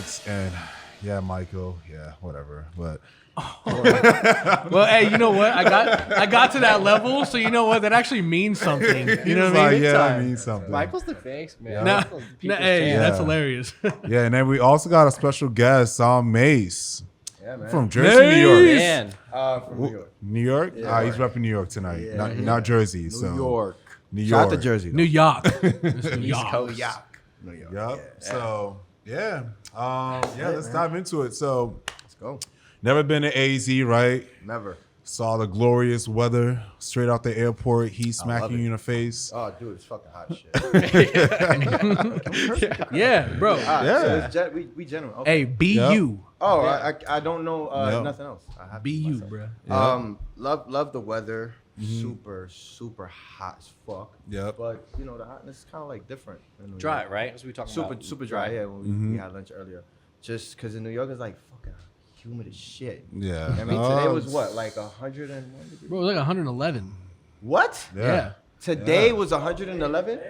Alex, and yeah, Michael. Yeah, whatever. But Well, hey, you know what? I got to that level, so you know what? That actually means something. You know what I mean? yeah, that means something. Michael's the face, man. Nah, Michael's people's hey, champ. that's Yeah. hilarious. Yeah, and then we also got a special guest, Mace, Yeah, man. from Jersey, New York. Mace! Man, From New York. New York? Yeah. He's repping New York tonight, Yeah, not Jersey. New so York. New Shout out York. to Jersey. New York. It's New East York. Coast. New York. Yep. So yeah, let's dive into it. So Let's go. never been to AZ, right? Never. Saw the glorious weather straight out the airport. Heat smacking it. you in the face. Oh, dude, it's fucking hot shit. Yeah, bro. Yeah. So it's we genuine. Okay. Hey, be Yep. you. Oh, I don't know Yep. nothing else. I have to Be you, myself. bro. Love the weather. Super hot as fuck. Yep. But you know the hotness is kind of like different. In New dry, York. right? As we talking Super about. super dry. Yeah, when we had lunch earlier. Just because in New York it's like fucking humid as shit. Yeah. I mean today was what like 101 degrees. Bro, it was like 111. What? Yeah. Today was 111.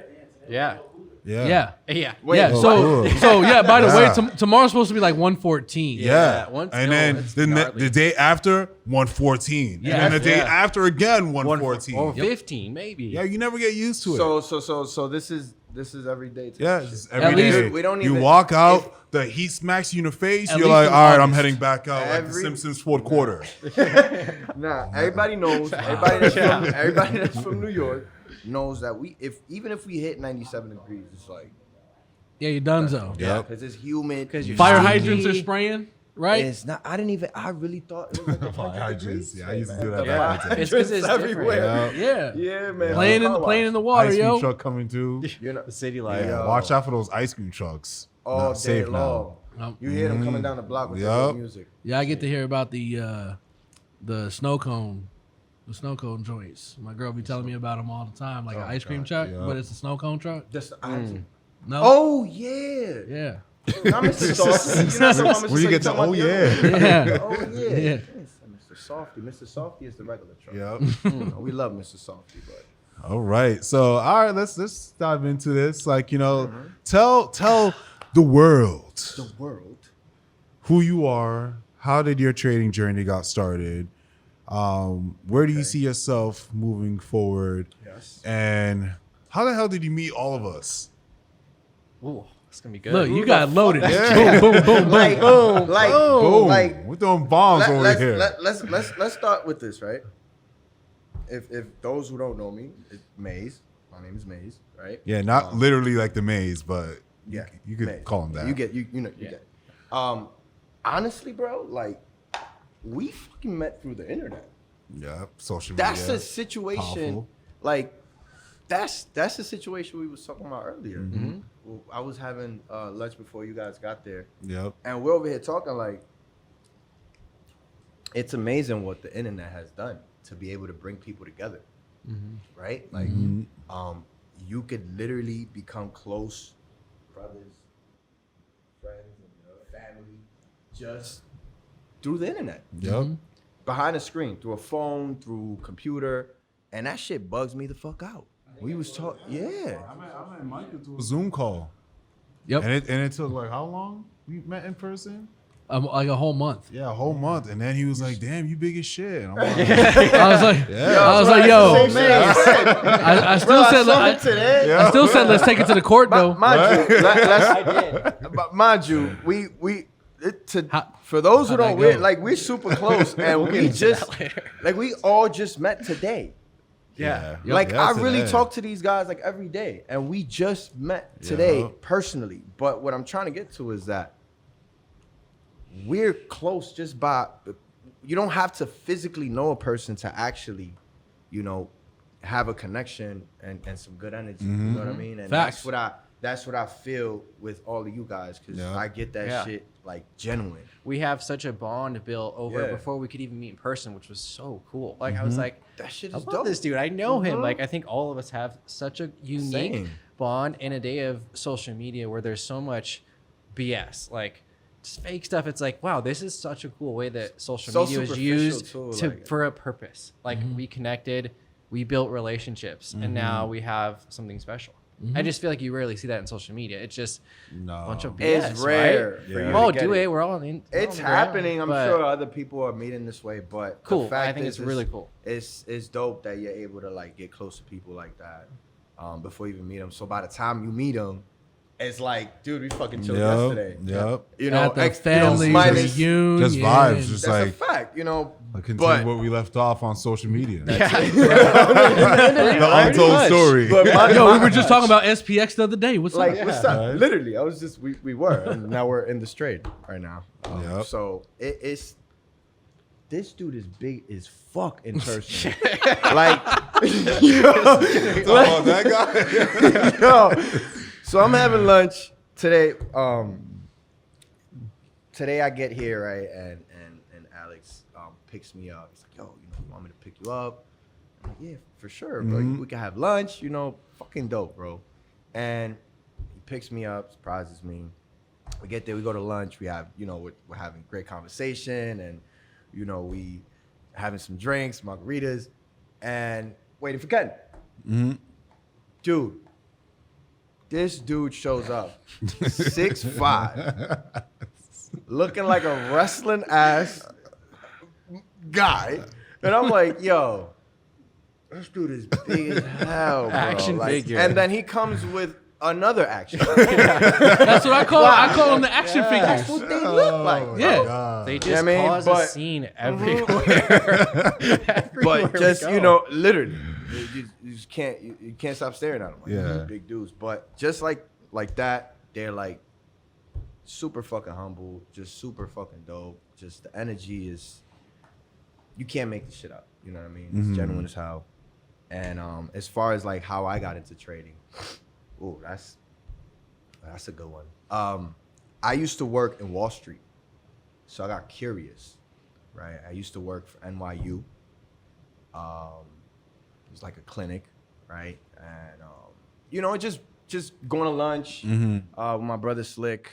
Yeah. Yeah. Yeah. Yeah. Wait, Yeah. Oh, cool. So yeah, by the Yeah. way, tomorrow's supposed to be like 114. Yeah. Yeah, once- and no, then it's the gnarly. day after, 114. Yeah. And then the day Yeah. after again, 114. Or 15, maybe. Yeah, you never get used to it. So this is every day. type yeah, shit. it's At every least day. we don't You even- walk out, the heat smacks you in the face. At You're least like, in all right, I'm August. heading back out like the Every- Simpsons fourth quarter. Nah, everybody knows. Everybody that's from New York knows that even if we hit 97 degrees, it's like Yeah, you done so. Yep. because it's humid. Because you're Fire sticky. hydrants are spraying, right? It's not. I really thought it was like 100 degrees. Yeah, I used to do The that Yeah. back in the day. It's 'cause it's everywhere. Yeah. Yeah, man. Playing in the water, Ice cream yo. truck coming too. You know, The city life. Yeah, Yo. watch out for those ice cream trucks. all Not day safe long. now. You hear them coming down the block with Yup. their music. Yeah, I get to hear about the snow cone, joints. My girl be telling me about them all the time, like an ice cream truck, Yeah. but it's a snow cone truck. Just No. Oh yeah. Yeah. Not Mr. Softy. You know what I'm When you get to, oh yeah. Yeah. Oh yeah. Yeah. Yes, Mr. Softy. Mr. Softy is the regular truck. Yep. We love Mr. Softy, but All right. So, all right, let's dive into this. Like, tell the world the world. who you are. How did your trading journey got started? Where do you see yourself moving forward? Yes. And how the hell did you meet all of us? Ooh, it's gonna be good. Look, you got loaded. Yeah. Boom, boom, boom, boom. Like, Boom. like We're throwing bombs over let's, here. let's start with this, right? If those who don't know me, it's Maze. My name is Maze, right? Yeah, not literally like the maze, but Yeah, you could Maze. call him that. You get you get. Honestly, bro, like we fucking met through the internet. Yeah, social media. That's a situation. Powerful. Like that's the situation we was talking about earlier. Well, I was having lunch before you guys got there, Yep. and we're over here talking like it's amazing what the internet has done to be able to bring people together, right? Like, you could literally become close brothers, friends, and family just through the internet, Yep. behind a screen, through a phone, through computer, and that shit bugs me the fuck out. We was talking, yeah. I met Michael through a Zoom call. Yep. And it took like how long? We met in person? Like a whole month. Yeah, a whole month. And then he was like, damn, you big as shit. And I'm like, I was like, Yeah. I was like, yo. Same thing I said. I still said, saw I, it today. I still said, let's take it to the court though. Mind you, I did. but mind you, we How- for those who how'd don't, that go? we're super close, and we just like we all just met today. Yeah. Yep. Like Yeah, I really today. talk to these guys like every day, and we just met today Yeah. personally. But what I'm trying to get to is that we're close just by. You don't have to physically know a person to actually, have a connection and some good energy. You know what I mean? And Facts. that's what I feel with all of you guys, because Yeah. I get that Yeah. shit like genuine. We have such a bond built over Yeah. before we could even meet in person, which was so cool. Like I was like, That shit I is love dope. this dude. I know him. Like I think all of us have such a unique Same. bond in a day of social media where there's so much BS, like just fake stuff. It's like, wow, this is such a cool way that social So media is superficial used too, to like- for a purpose. Like we connected, we built relationships, and now we have something special. I just feel like you rarely see that in social media. It's just No. a bunch of It's BS, rare. right? Yeah. For you Oh, to get do it. We're all in. we're all It's on the ground, happening. I'm but sure other people are meeting this way, but Cool. the fact I think is, it's really cool. It's dope that you're able to like get close to people like that before you even meet them. So by the time you meet them, it's like, dude, we fucking chilled yesterday. Yep. You know, At the ex- family minus- reunion. Just vibes. Just That's like a fact, you know. continue But what we left off on social media. yeah. The untold much. story. but Yo, we were just talking about SPX the other day. What's like up? what's up? Right. Literally, I was just we were, and now we're in the straight right now. Yep. So it's this dude is big as fuck in person. Like, Oh, that guy. yo. So I'm having lunch today. Today I get here, right, and Alex picks me up. He's like, yo, you want me to pick you up? I'm like, yeah, for sure, bro. We can have lunch, fucking dope, bro. And he picks me up, surprises me. We get there, we go to lunch. We have, we're having great conversation, and we having some drinks, margaritas, and waiting for Ken. Dude, this dude shows up, 6'5", looking like a wrestling ass guy, and I'm like, yo, this dude is big as hell, bro. Action figure. And then he comes with another action. That's what I call. I call them the action That's figures. what they look like, bro. Yeah. God. They Yeah, just I mean, cause but- a scene everywhere. Everywhere But we just go. literally, you just can't you can't stop staring at them. Like, Yeah. these big dudes. But just like that, they're like super fucking humble, just super fucking dope. Just the energy is, you can't make this shit up. You know what I mean? It's genuine as hell. And as far as like how I got into trading, oh, that's a good one. I used to work in Wall Street, so I got curious, right? I used to work for NYU. It was like a clinic, right? And just going to lunch with my brother Slick.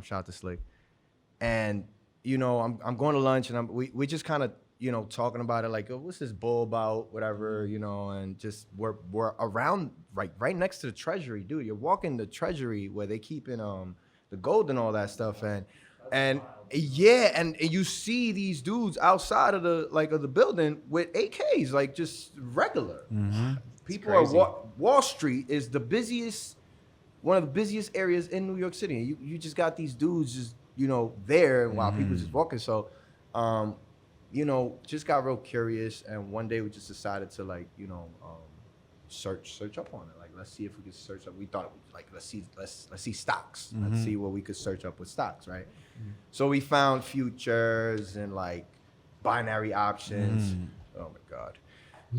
Shout out to Slick. And I'm going to lunch, and we just kind of talking about it, like, oh, what's this bull about, whatever, and just we're around right next to the treasury, dude. You're walking the treasury where they keep in the gold and all that stuff, and yeah, and you see these dudes outside of the building with AKs, like just regular. People are Wall Street is one of the busiest areas in New York City. You just got these dudes just there while people just walking. So just got real curious, and one day we just decided to search up on it. Like, let's see if we could search up. We thought let's see stocks. Let's see what we could search up with stocks, right? So we found futures and like binary options. Oh my god.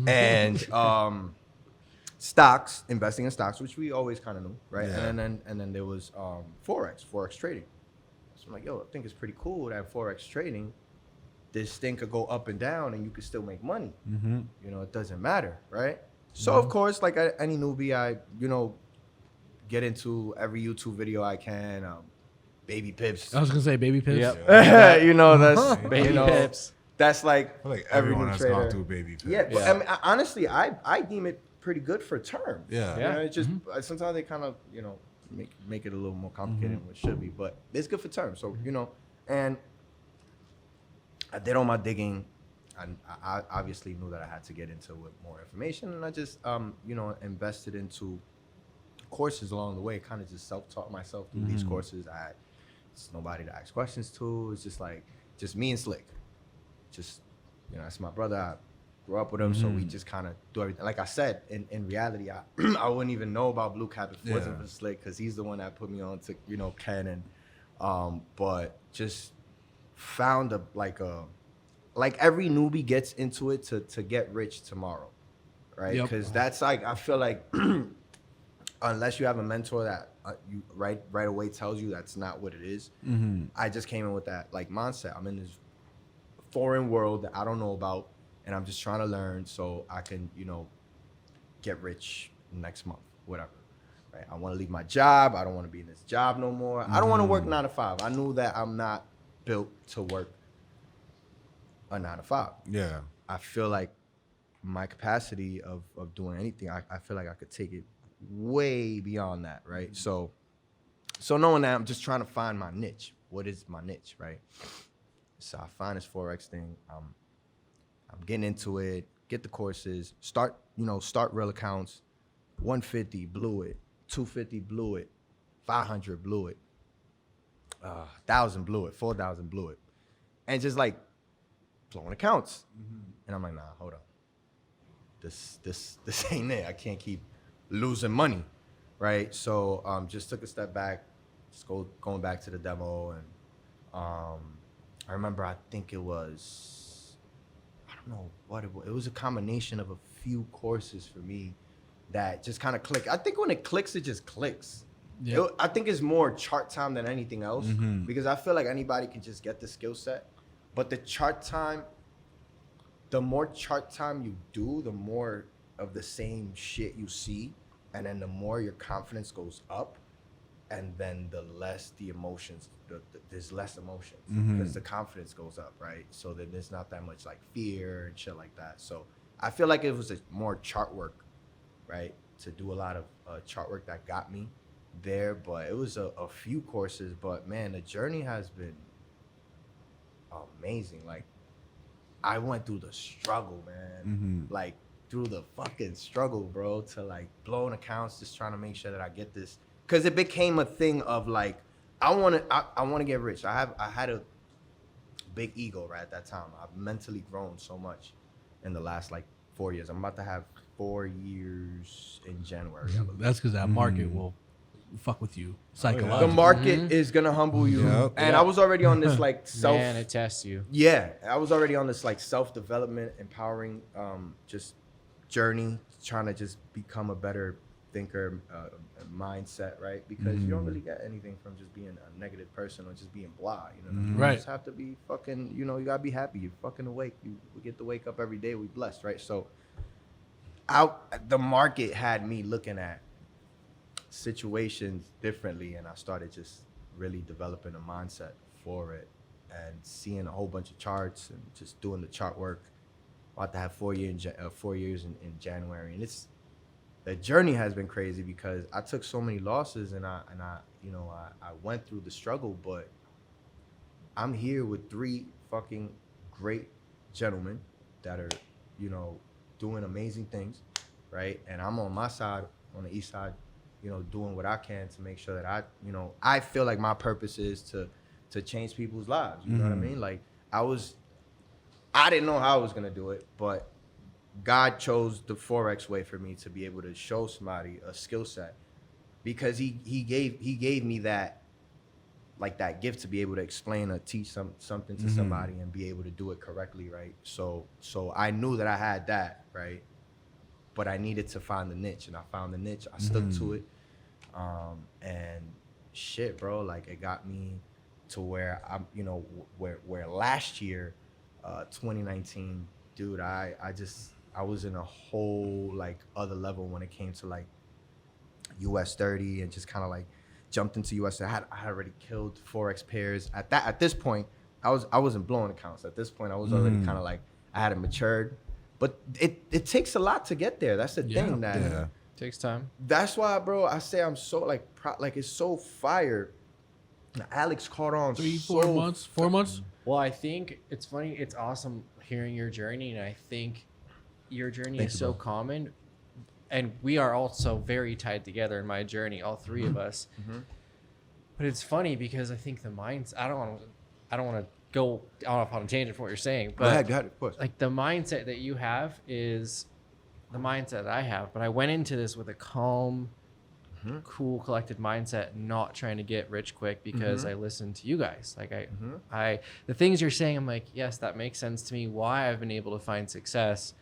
And stocks, investing in stocks, which we always kind of knew, right? Yeah. And then there was forex trading. So I'm like, yo, I think it's pretty cool that forex trading, this thing could go up and down and you could still make money. It doesn't matter, right? So of course, like any newbie, I get into every YouTube video I can. Baby pips. I was gonna say baby pips. Yep. That's Baby pips. That's like I feel like every everyone new has trader. gone through baby pips. Yeah, but I mean, honestly, I deem it pretty good for terms. Yeah. It's just sometimes they kind of make it a little more complicated than what it should be, but it's good for terms. So and I did all my digging. I obviously knew that I had to get into with more information, and I just invested into courses along the way. Kind of just self-taught myself through these courses. I had nobody to ask questions to. It's just me and Slick. Just that's my brother. I grew up with him, so we just kind of do everything. Like I said, in reality, I wouldn't even know about Blue Cap if it wasn't for Slick, because he's the one that put me on to Ken, and but just found like every newbie gets into it to get rich tomorrow, right? Because that's like, I feel like unless you have a mentor that you right away tells you that's not what it is. I just came in with that like mindset. I'm in this foreign world that I don't know about, and I'm just trying to learn so I can get rich next month, whatever. Right? I want to leave my job. I don't want to be in this job no more. I don't want to work 9 to 5. I knew that I'm not built to work a 9 to 5. Yeah. I feel like my capacity of doing anything, I feel like I could take it way beyond that, right? So knowing that, I'm just trying to find my niche. What is my niche, right? So I find this Forex thing. I'm getting into it, get the courses, start real accounts. 150, blew it. 250, blew it. 500, blew it. 1,000, blew it. 4,000, blew it. And just like blowing accounts. And I'm like, nah, hold on. This ain't it. I can't keep losing money, right? So just took a step back, just going back to the demo, and I remember I think it was, I don't know what it was. It was a combination of a few courses for me that just kind of clicked. I think when it clicks, it just clicks. Yeah. I think it's more chart time than anything else because I feel like anybody can just get the skill set, but the chart time, the more chart time you do, the more of the same shit you see, and then the more your confidence goes up, and then the less the emotions, there's less emotions because the confidence goes up, right? So then there's not that much like fear and shit like that. So I feel like it was a more chart work, right? To do a lot of chart work that got me there, but it was a few courses, but man, the journey has been amazing. Like, I went through the struggle, man. Like, through the fucking struggle, bro, to like blowing accounts, just trying to make sure that I get this. Cause it became a thing of like, I want to get rich. I had a big ego right at that time. I've mentally grown so much in the last like 4 years. I'm about to have 4 years in January. That's because that market will fuck with you psychologically. The market is gonna humble you. Yep. And I was already on this like Man, it tests you. Yeah, I was already on this like self-development, empowering, just journey, trying to just become a better thinker, mindset, right? Because you don't really get anything from just being a negative person or just being blah, you know? You Right. just have to be fucking, you gotta be happy. You're fucking awake. We get to wake up every day. We blessed, right? So the market had me looking at situations differently, and I started just really developing a mindset for it and seeing a whole bunch of charts and just doing the chart work. About to have 4 years in January, and the journey has been crazy because I took so many losses and I went through the struggle, but I'm here with 3 fucking great gentlemen that are doing amazing things, right? And I'm on my side, on the east side, doing what I can to make sure that I feel like my purpose is to change people's lives. You know what I mean? Like I didn't know how I was gonna do it, but God chose the Forex way for me to be able to show somebody a skill set, because he gave me that gift to be able to explain or teach something to somebody and be able to do it correctly, right? So I knew that I had that, right? But I needed to find the niche, and I found the niche. I stuck to it, and shit, bro, like it got me to where I'm, where last year, 2019, dude, I was in a whole like other level when it came to like US 30 and just kind of like jumped into US. I had already killed Forex pairs at this point. I wasn't blowing accounts at this point. I was already kind of like, I hadn't matured, but it takes a lot to get there. That's the thing that Takes time. That's why, bro, I say I'm so like it's so fire. Alex caught on 4 months. 4 months. Well, I think it's funny. It's awesome hearing your journey, and I think your journey is so common, and we are also very tied together in my journey, all 3 of us. But it's funny because I think the mindset. I don't want to go off on a tangent from what you're saying, but go ahead, of course. like the mindset that you have is the mindset that I have. But I went into this with a calm, cool, collected mindset, not trying to get rich quick, because I listened to you guys. Like I the things you're saying, I'm like, yes, that makes sense to me. Why I've been able to find success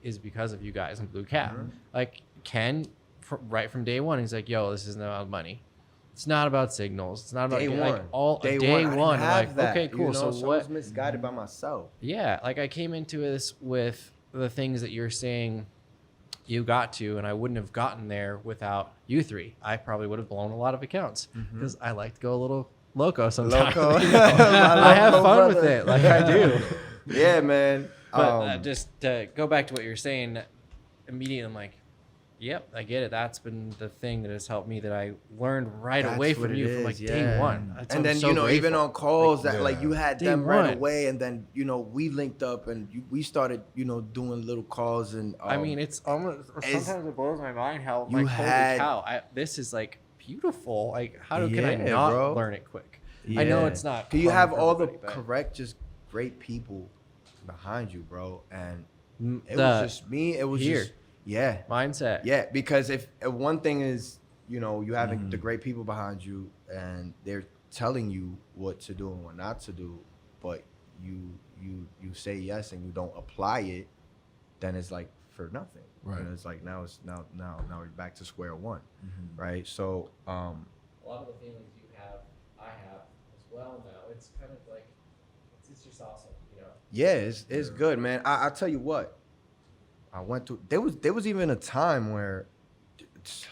is because of you guys and Blue Cap. Like Ken, right from day one, he's like, yo, this isn't about money. It's not about signals. It's not about Day like one. all Day day one. I one. didn't I'm have like, that, okay, cool. So I what? was misguided by myself. Yeah, like I came into this with the things that you're saying you got to, and I wouldn't have gotten there without you 3. I probably would have blown a lot of accounts because I like to go a little loco sometimes. Loco. I have fun with it, like I do. Yeah, man. But just to go back to what you're saying, immediately I'm like, Yep, I get it. That's been the thing that has helped me that I learned right That's away what from it you from is, like yeah. day one. That's And I'm then so even grateful. on calls Like, that like you yeah. had Day them right one. away, and then we linked up and we started doing little calls and I mean, it's almost as- sometimes it blows my mind how you like holy had- cow, this is like beautiful. Like can I Yeah, not bro. learn it quick? I know Yeah. it's not. 'Cause you common have for all the everybody, but correct, just great people behind you, bro, and it the was just me. It was here. just yeah. mindset. Yeah, because if one thing is, you having the great people behind you and they're telling you what to do and what not to do, but you say yes and you don't apply it, then it's like for nothing. Right. It's like now we're back to square one, right? So A lot of the feelings you have, I have as well now. It's kind of like it's just awesome, yeah, it's good, man. I tell you what, I went through. There was even a time where,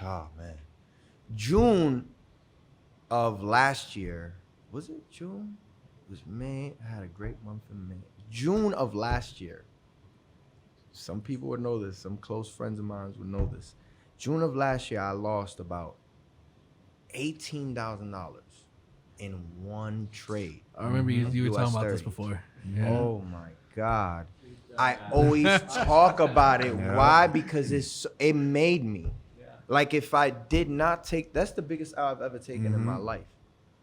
oh man, June of last year, was it June? It was May. I had a great month in May. June of last year. Some people would know this. Some close friends of mine would know this. June of last year, I lost about $18,000 in one trade. I remember you were US talking about this 30s. before. Oh my God. I always talk about it. Yeah. Why? Because it made me. Like if I did not take, that's the biggest L I've ever taken in my life,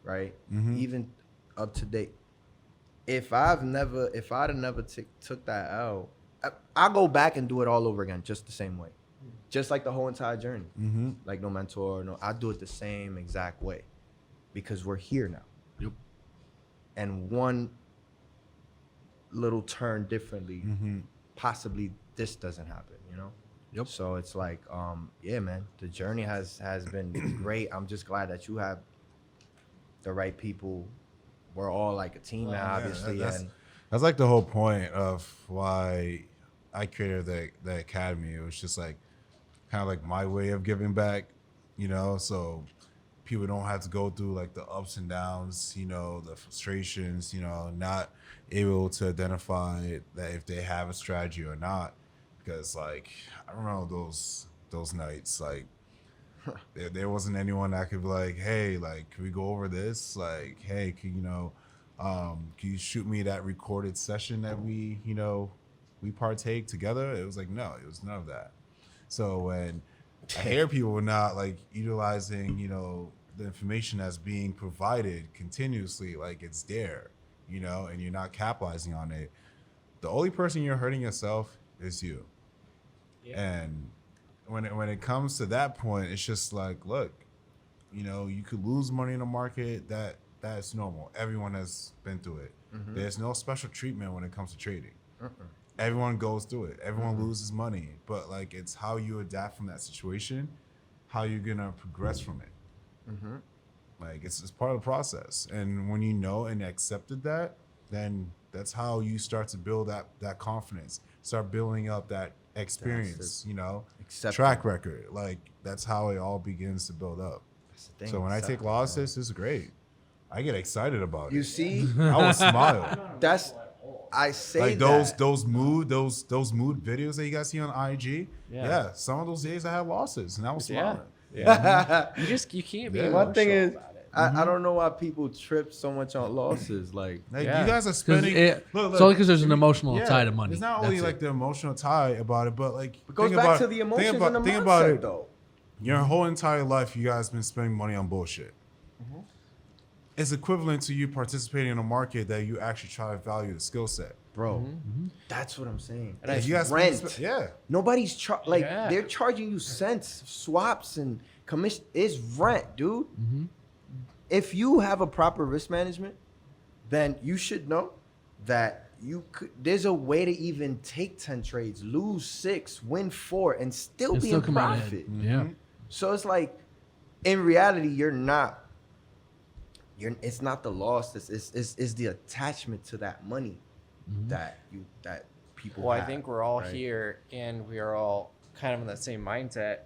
right? Even up to date. If I'd have never took that L, I'll go back and do it all over again, just the same way. Just like the whole entire journey. Like no mentor, I do it the same exact way because we're here now. Yep. And one little turn differently, possibly this doesn't happen, Yep. So it's like, yeah, man, the journey has been great. I'm just glad that you have the right people. We're all like a team now, Yeah, obviously. that's like the whole point of why I created the academy. It was just like kind of like my way of giving back, so people don't have to go through like the ups and downs, the frustrations, not able to identify that if they have a strategy or not. Because like I remember those nights, like there wasn't anyone that could be like, hey, like can we go over this? Like, hey, can you shoot me that recorded session that we partake together? It was like no, it was none of that. So when I hear people not like utilizing, the information that's being provided continuously, like it's there, and you're not capitalizing on it, the only person you're hurting yourself is you. And when it comes to that point, it's just like, look, you could lose money in the market. That's normal. Everyone has been through it. There's no special treatment when it comes to trading. Everyone goes through it. Everyone loses money, but like it's how you adapt from that situation, how you're gonna progress from it. Like it's part of the process. And when you know and accepted that, then that's how you start to build that confidence. Start building up that experience, Accepting. track record. Like that's how it all begins to build up. That's the thing, So when I take accepting, losses, it's great. I get excited about You it. see, I will smile. that's I say Like that. those mood videos that you guys see on IG. Yeah. Yeah, some of those days I had losses and I was smiling. You can't be Yeah. One thing emotional is, about it. I don't know why people trip so much on losses. Like, Like Yeah. you guys are Because spending. it's only because there's an emotional tie to money. It's not only That's like it. the emotional tie about it, but like it goes think back about- to the emotions think about, and the think mindset, about it. though. Your whole entire life, you guys been spending money on bullshit. It's equivalent to you participating in a market that you actually try to value the skill set. Bro, that's what I'm saying. And It's You guys rent. yeah. Nobody's Yeah. they're charging you cents, swaps, and commission. It's rent, dude. If you have a proper risk management, then you should know that there's a way to even take 10 trades, lose 6, win 4, and still And be still in come out profit. ahead. Yeah. So it's like, in reality, it's not the loss. It's the attachment to that money that people. Well, I have, think we're all right? here and we are all kind of in that same mindset.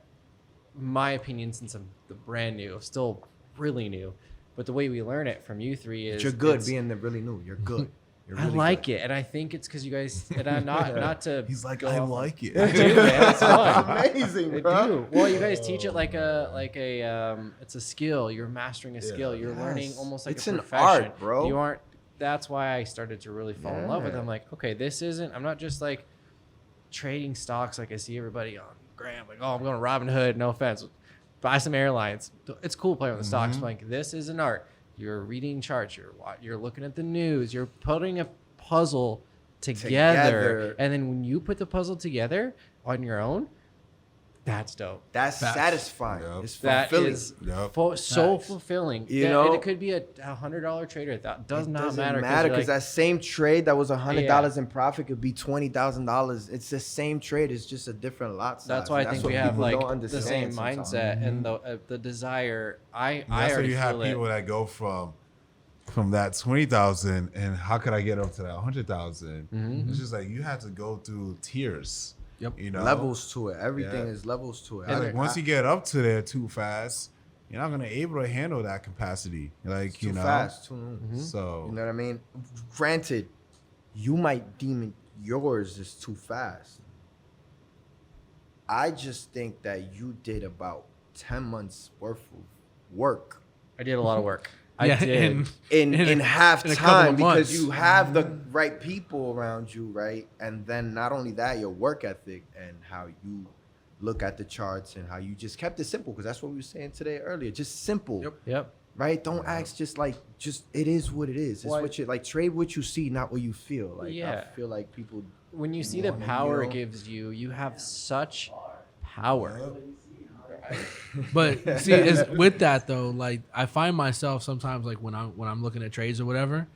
My opinion, since I'm the brand new, still really new, but the way we learn it from you three is But you're good it's- being the really new. You're good. I like it, and I think it's because you guys, and I'm not to. He's like, go I off on- like it. I do, man. It's fun. Amazing, I bro. do. Well, you guys teach it like a it's a skill. You're mastering a skill. You're learning Yes. almost like It's a an profession. art, bro. You aren't. That's why I started to really fall in love with it. Yeah. I'm like, okay, this isn't. I'm not just like trading stocks like I see everybody on Graham. Like, oh, I'm going to Robinhood. No offense. Buy some airlines. It's cool playing with the stocks. But like, this is an art. You're reading charts. You're looking at the news. You're putting a puzzle together. And then when you put the puzzle together on your own, that's dope. That's Facts. satisfying. Yep. It's That fulfilling. is Yep. so Facts. fulfilling. You Yeah, know? and it could be a $100 trader. That does It not doesn't matter. matter you're because like, that same trade that was $100 in profit could be $20,000. It's the same trade. It's just a different lot size. that's why I And think what we have people like don't the same understand sometimes. mindset and the desire. I That's why already you have feel people it. that go from that 20,000 and how could I get up to that 100,000? It's just like you have to go through tiers. Yep. You know, Levels to it. Everything Yeah. is levels to it. Like, And once you get up to there too fast, you're not gonna able to handle that capacity. Like too you know, fast, too. So You know what I mean? Granted, you might deem yours is too fast. I just think that you did about 10 months worth of work I did a lot of work. I Yeah, did. in half in a couple time of because months. you have the right people around you, right? And then not only that, your work ethic and how you look at the charts and how you just kept it simple because that's what we were saying today earlier. Just simple. Yep. Right? Don't ask just it is what it is. It's Well, what you like trade what you see, not what you feel. Like Yeah. I feel like people When you see the wanna, power you it know? gives you, you have such power. But see, is with that though, like I find myself sometimes like when I'm looking at trades or whatever,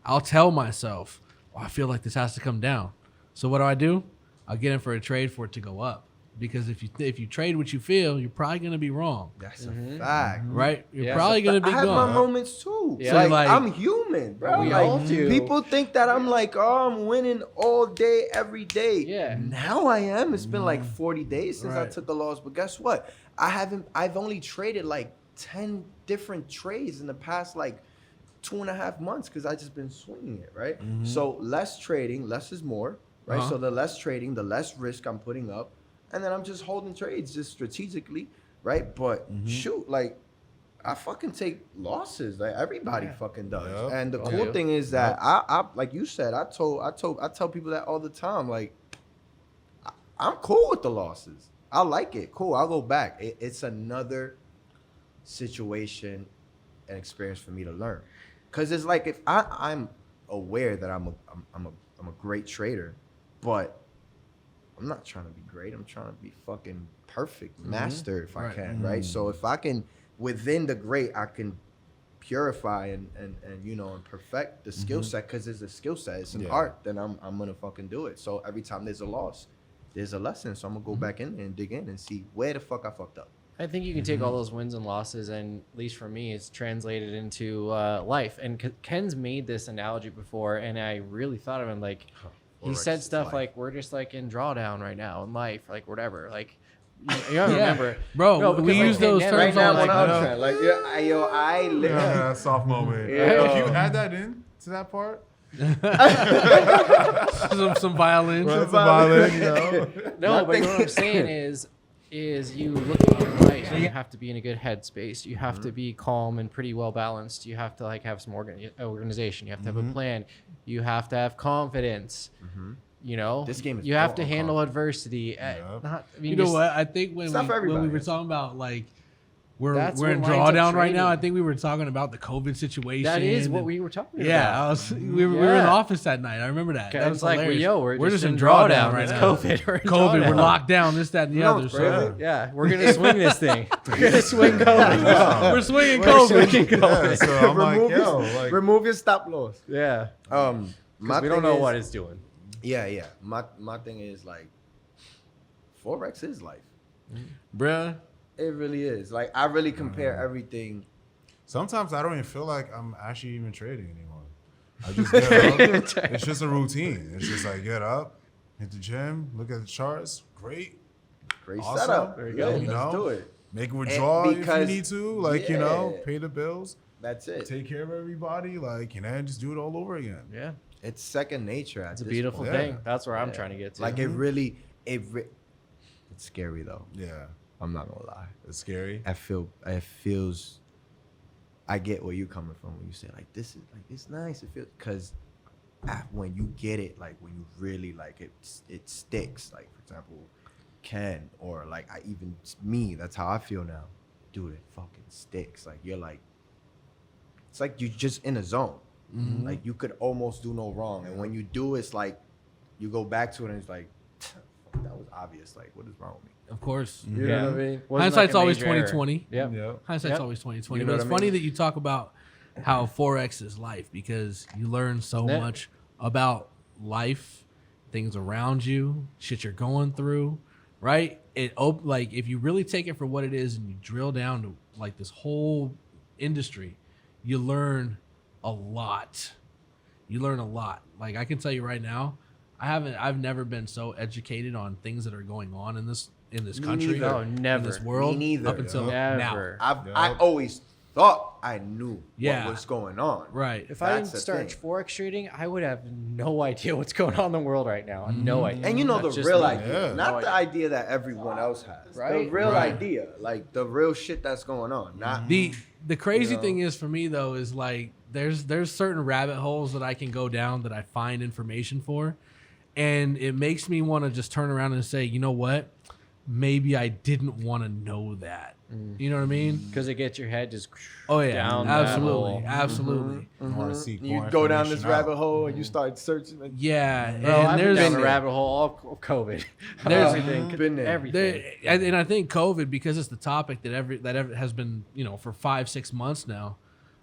I'll tell myself, oh, I feel like this has to come down. So what do? I'll get in for a trade for it to go up. Because if you trade what you feel, you're probably gonna be wrong. that's a fact. Right? You're Yeah. probably gonna be I have my gone. moments too. Yeah. So, Like, like- I'm human, bro. We Like, all do. People think that I'm like, oh, I'm winning all day, every day. Yeah. Now I am. It's been like 40 days since I Right. took a loss. But guess what? I've only traded like 10 different trades in the past like 2.5 months because I just been swinging it, right? So less trading, less is more, right? Uh-huh. So the less trading, the less risk I'm putting up. And then I'm just holding trades just strategically, right? But shoot, like I fucking take losses. Like everybody fucking does. Yep. And the Oh, cool yeah. thing is that I like you said, I tell people that all the time. Like I'm cool with the losses. I like it. Cool. I'll go back. It's another situation and experience for me to learn. Cause it's like if I'm aware that I'm a great trader, but I'm not trying to be great. I'm trying to be fucking perfect, master if I Right. can, right? So if I can, within the great, I can purify and you know and perfect the skill set because it's a skill set, it's an Yeah. art. Then I'm gonna fucking do it. So every time there's a loss, there's a lesson. So I'm gonna go back in there and dig in and see where the fuck I fucked up. I think you can take all those wins and losses, and at least for me, it's translated into life. And Ken's made this analogy before, and I really thought of him like he Forex said is stuff life. like we're just like in drawdown right now in life, like whatever. Like you don't remember, Bro, No, we because, like, use those Ken- terms Right now, all when like, I'm no. trying, like I yeah, literally. that soft moment. Yeah. If you add that in to that part, some violin. that's a violin, you know. No, but Nothing. what I'm saying is you look at your life and you have to be in a good headspace. You have to be calm and pretty well balanced. You have to like have some organization. You have to have a plan. You have to have confidence. You know, This game is you have built to on handle adversity. Yep. Not, I mean, You know just- what? I think when It's not for we everybody. were talking about like we're That's in what lines up drawdown right now, I trading. think we were talking about the COVID situation. That is what and- we were talking Yeah, about. we were in the Yeah. office that night. I remember that. That It's was like, hilarious. we're just in drawdown right It's now. COVID. We're in COVID, we're drawdown. locked down. This, that, and the No, other. So really? Yeah, we're gonna swing this thing. We're gonna swing COVID. we're swinging We're COVID. swinging Yeah, COVID. so I'm like, remove, yo, your, like, remove your stop loss. Yeah, My we don't thing know is- what it's doing. Yeah. My thing is like, Forex is life. Bruh. It really is. Like I really compare everything. sometimes I don't even feel like I'm actually even trading anymore. I just get up. It's just a routine. It's just like get up, hit the gym, look at the charts. Great. Great Awesome. setup. There you Yeah, go. let's You know? do it. Make a withdrawal if you because- need to. Like, you know, yeah. pay the bills. That's it. take care of everybody, like, and then just do it all over again. Yeah. It's second nature. It's a beautiful point. thing. Yeah. That's where I'm trying to get to. Like it's scary though. Yeah, I'm not gonna lie. it's scary. It feels. I get where you coming from when you say like this is like it's nice. It feels because when you get it, like when you really like it sticks. Like for example, Ken or like me. That's how I feel now, dude. It fucking sticks. Like you're like, it's like you just in a zone. Mm-hmm. Like you could almost do no wrong, and when you do, it's like you go back to it and it's like that was obvious. Like what is wrong with me? Of course. You know what I mean? Wasn't Hindsight's like a always major error. 2020. Yep. Yeah. Hindsight's Yep. always 2020. You know But it's what I funny mean? that you talk about how Forex is life because you learn so Yeah. much about life, things around you, shit you're going through, right? Like if you really take it for what it is and you drill down to like this whole industry, you learn a lot. You learn a lot. Like I can tell you right now, I've never been so educated on things that are going on in this country, neither. No, in never. this world, Me neither. up until Never. now. I always thought I knew Yeah. what was going on. Right. If I That's didn't the start thing. Forex trading, I would have no idea what's going on in the world right now. No idea. And you know That's the just real me. idea, Yeah. not No the idea. idea that everyone else has. Right? The real Right. idea, like the real shit that's going on. Not The crazy You know? thing is for me though is like there's certain rabbit holes that I can go down that I find information for, and it makes me want to just turn around and say, you know what, maybe I didn't want to know that. You know what I mean? Because it gets your head just Oh yeah, down that absolutely, hole. absolutely. You want to seek you more go down this information rabbit out. hole and you start searching. Like, Yeah, Bro, and I've been there's down the rabbit hole all of COVID. There's- everything. Been there. Everything. and I think COVID, because it's the topic that has been, for 5-6 months now,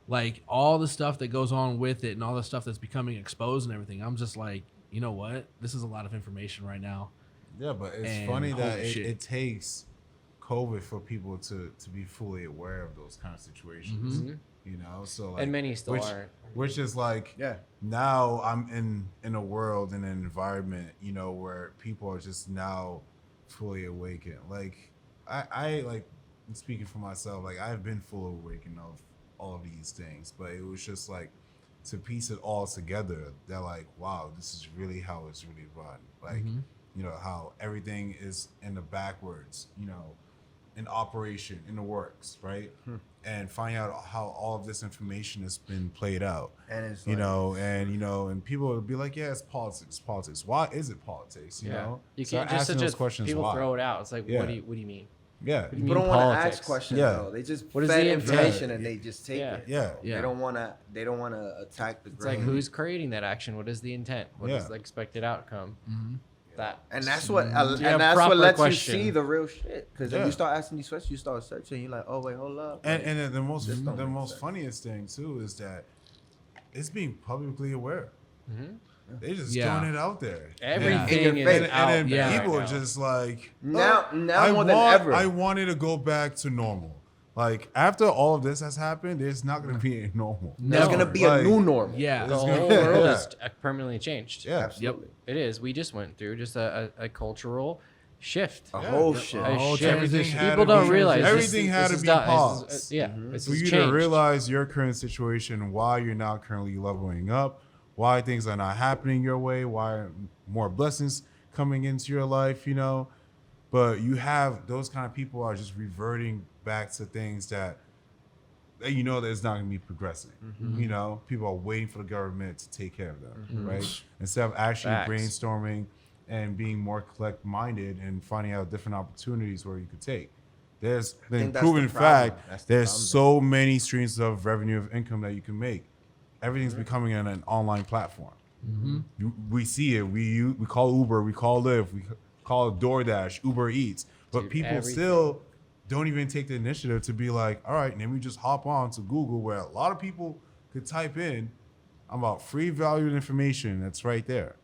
like all the stuff that goes on with it and all the stuff that's becoming exposed and everything, I'm just like, you know what, this is a lot of information right now. Yeah, but it's And funny that holy shit. it takes COVID for people to be fully aware of those kind of situations. Mm-hmm. You know, so like, And many still which, aren't. Which is like, Yeah. now I'm in a world, in an environment, where people are just now fully awakened. Like I like, speaking for myself, like I've been fully awakened of all of these things, but it was just like to piece it all together that like, wow, this is really how it's really run. Like, how everything is in the backwards, in operation, in the works, right? And find out how all of this information has been played out. And it's And people would be like, yeah, it's politics. Why is it politics? You know? You Start can't just asking those questions. people why. throw it out. It's like, Yeah. what do you mean? Yeah. do you people mean don't want to politics? ask questions. Yeah. Though. They just What is fed the information intent? and they just take Yeah. it. Yeah. Yeah. They don't want to. They don't want to attack the It's like, grain. who's creating that action? What is the intent? What is Yeah. the expected outcome? That And that's what Yeah, and that's proper what lets question. you see the real shit. Because if Yeah. you start asking these questions, you start searching. You're like, oh wait, hold up. And then the most This don't make sense. funniest thing too is that it's being publicly aware. They just Yeah. throwing it out there. everything In your is face. out. And then Yeah. people right are just like, Now I more than want- ever. I wanted to go back to normal. Like after all of this has happened, there's not going to be a normal. There's No. gonna be Like, a new normal. Yeah. The It's whole gonna- world Yeah. is permanently changed. Yeah. Absolutely. It is. We just went through just a cultural shift. A Yeah. whole Yeah. shit. A whole shift. transition. had People to don't be- realize everything had to is be done. paused. This is, yeah, this For is you changed. to realize your current situation, why you're not currently leveling up, why things are not happening your way, why more blessings coming into your life, But you have those kind of people are just reverting back to things that that it's not going to be progressing. People are waiting for the government to take care of them, right? Instead of actually Facts. brainstorming and being more collect-minded and finding out different opportunities where you could take. There's been think that's proven the problem. fact. That's the There's problem. so many streams of revenue of income that you can make. Everything's becoming an online platform. We see it. We call Uber, we call Lyft, we call DoorDash, Uber Eats, but Dude, people everything. still don't even take the initiative to be like, all right, and then we just hop on to Google, where a lot of people could type in about free valued information that's right there.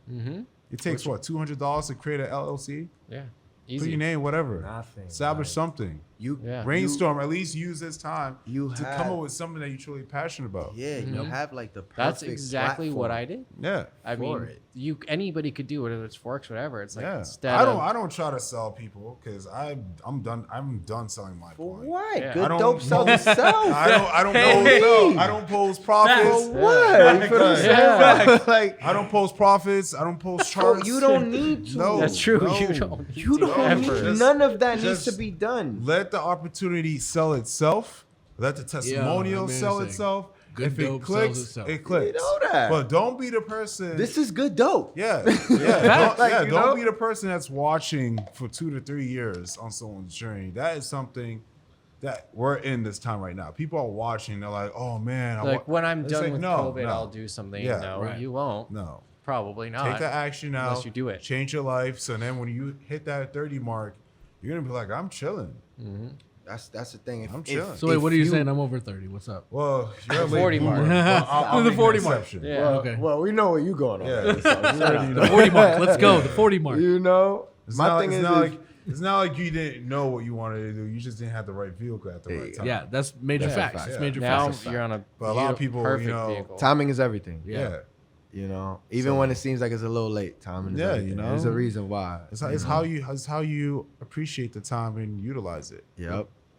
It takes $200 to create an LLC, Yeah, put easy. your name, whatever, Nothing, establish like- something. You Yeah. Brainstorm. At least use this time You to come up with something that you're truly passionate about. Yeah, you have like the perfect That's exactly what I did. Yeah. I for mean, it. Anybody could do it, whether it's forks, whatever. It's like Yeah. instead I of don't try to sell people because I'm done selling my For point. what? Yeah. I Good don't dope sells post- itself. I don't Hey. post no, I don't post profits. For what? You feel what I'm saying? Like, I don't post profits. I don't post bro, charts. you don't need to. No, that's true. no. You don't. Need You to don't ever. need. None of that needs just to be done. Let the opportunity sell itself. Let the testimonial I mean, sell it's itself. good If it dope sells clicks, itself. it clicks. You know that. But don't be the person. This is good dope. yeah, Facts. Like, you know? don't be the person that's watching for 2 to 3 years on someone's journey. That is something that we're in this time right now. People are watching. They're like, oh man. Like when I'm It's done like, with no, COVID, no. I'll do something. Yeah, No, right. you won't. No. Probably not. Take the action now. Unless you do it. Change your life. So then when you hit that 30 mark, you're going to be like, I'm chilling. That's the thing. If, I'm chilling. So wait, if what are you saying? I'm over 30. What's up? Well, you're a late 40 mark. boomer, but I'll The make 40 an mark. exception. Yeah. Well, Okay. well, we know where you going on. Yeah. this, so you already The know. 40 mark. Let's go. The 40 mark. You know, It's my not, thing it's is, not is- like it's not like you didn't know what you wanted to do. You just didn't have the right vehicle at the right time. Yeah, that's major That's a facts. fact. It's Yeah. major Now facts. you're on a But a lot of people, perfect you know, vehicle. timing is everything. Yeah. You know, even when it seems like it's a little late, timing is Yeah, everything. you know. There's a reason why. It's how you appreciate the time and utilize it.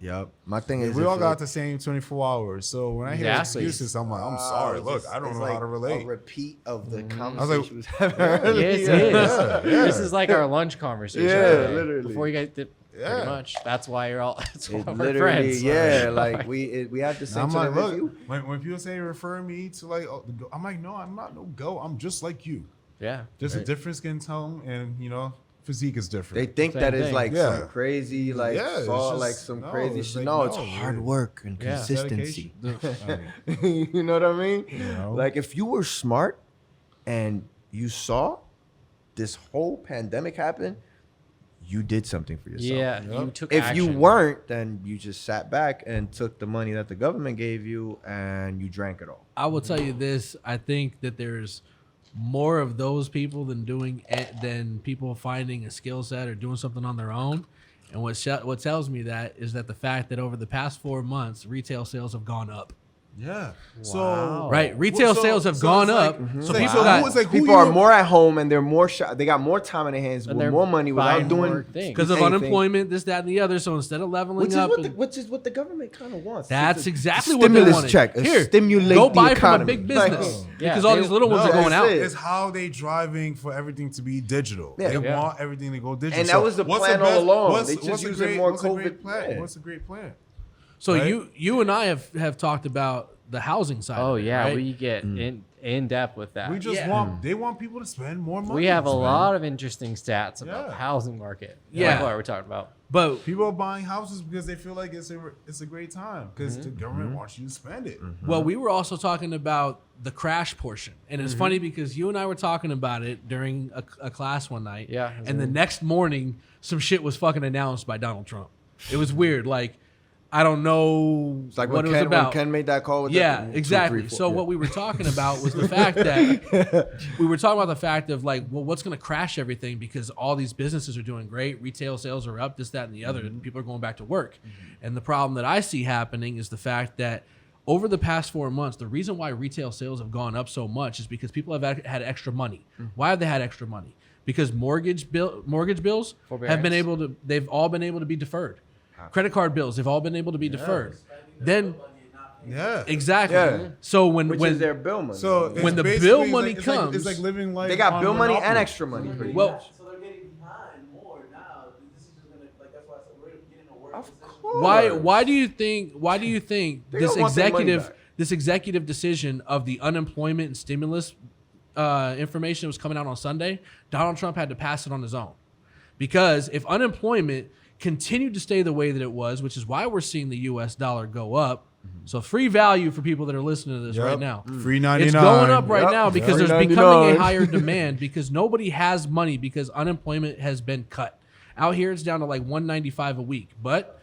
Yep. My thing is, We if all it- got the same 24 hours. So when I hear Exactly. excuses, I'm like, I'm Wow, sorry. it's Look, just- I don't it's know like how to relate. A repeat of the I was conversation like, we was having earlier. Yes, it is. Yeah. This is like our lunch conversation. Yeah, today. literally. Before you get Yeah. pretty much. That's why you're all. That's why It we're literally, friends. yeah. Like we have the And same I'm sort like, of look, issue. when people say refer me to like, oh, the go, I'm like, no, I'm not no go. I'm just like you. Yeah. Just a Right. different skin tone, and physique is They different. think Same that is thing. like Yeah. some crazy, like Yeah, it's saw, just- like some no, crazy it's shit. like, No, it's no, hard we're- work and Yeah. consistency. I mean, You know what I mean? You know? Like if you were smart and you saw this whole pandemic happen, you did something for yourself. Yeah. Yep. You took If action. you weren't, then you just sat back and took the money that the government gave you and you drank it all. I will tell you this. I think that there's more of those people than people finding a skill set or doing something on their own. And what tells me that is that the fact that over the past 4 months, retail sales have gone up. yeah. Wow. So Right, retail sales have gone it's up. Like, So it's people like, got- who- it's like who People are you- more at home and they're more they got more time in their hands And with they're more money without buying doing more things. Because of anything. unemployment, this, that, and the other. So instead of leveling up, and- Which is what the government kind of wants. that's It's a exactly what they stimulus wanted. check. Here, Stimulate go the buy economy. from a big Like, business Yeah, because all they- these little ones No, are going that's out. it. It's how they driving for everything to be digital. Yeah. They Yeah. want everything to go digital. And that was the what's plan all best- along. What's, They just what's a using great, more what's a great COVID plan? plan. What's a great plan? So Right? you and I have talked about the housing side. Oh of it, yeah, right? we get in depth with that. We just Yeah. want they want people to spend more money. We have a man. lot of interesting stats about the Yeah. housing market. Yeah. Like what we're talking about. But People are buying houses because they feel like it's a great time because the government wants you to spend it. well, we were also talking about the crash portion, and it's funny because you and I were talking about it during a class one night. Yeah, and the next morning, some shit was fucking announced by Donald Trump. It was weird. Like, I don't know It's like what when it was Ken, when about. Ken made that call with Yeah, the, 2, exactly. 3, 4, So yeah. what we were talking about was the fact that we were talking about the fact of like, well, what's going to crash everything because all these businesses are doing great, retail sales are up, this, that, and the other, and people are going back to work. And the problem that I see happening is the fact that over the past 4 months, the reason why retail sales have gone up so much is because people have had extra money. Why have they had extra money? Because mortgage bills have been Forbearance. they've all been able to be deferred. Credit card bills, they've all been able to be deferred. Then Yeah. exactly. Yeah. So when Which when is their bill money. So When it's the basically bill like- money it's like- comes- it's like living like they got on bill money and Monopoly. extra money. Pretty well, much. So they're getting behind more now. This is just gonna like that's why I said we're getting a worse Of position. course. why do you think They this don't want their money executive decision of the unemployment and stimulus information that was coming out on Sunday, Donald Trump had to pass it on his own? Because if unemployment continued to stay the way that it was, which is why we're seeing the US dollar go up, so free value for people that are listening to this Yep. right now. Free 99. It's going up right Yep. now because there's $99. becoming a higher demand because nobody has money because unemployment has been cut. Out here, it's down to like $195 a week. But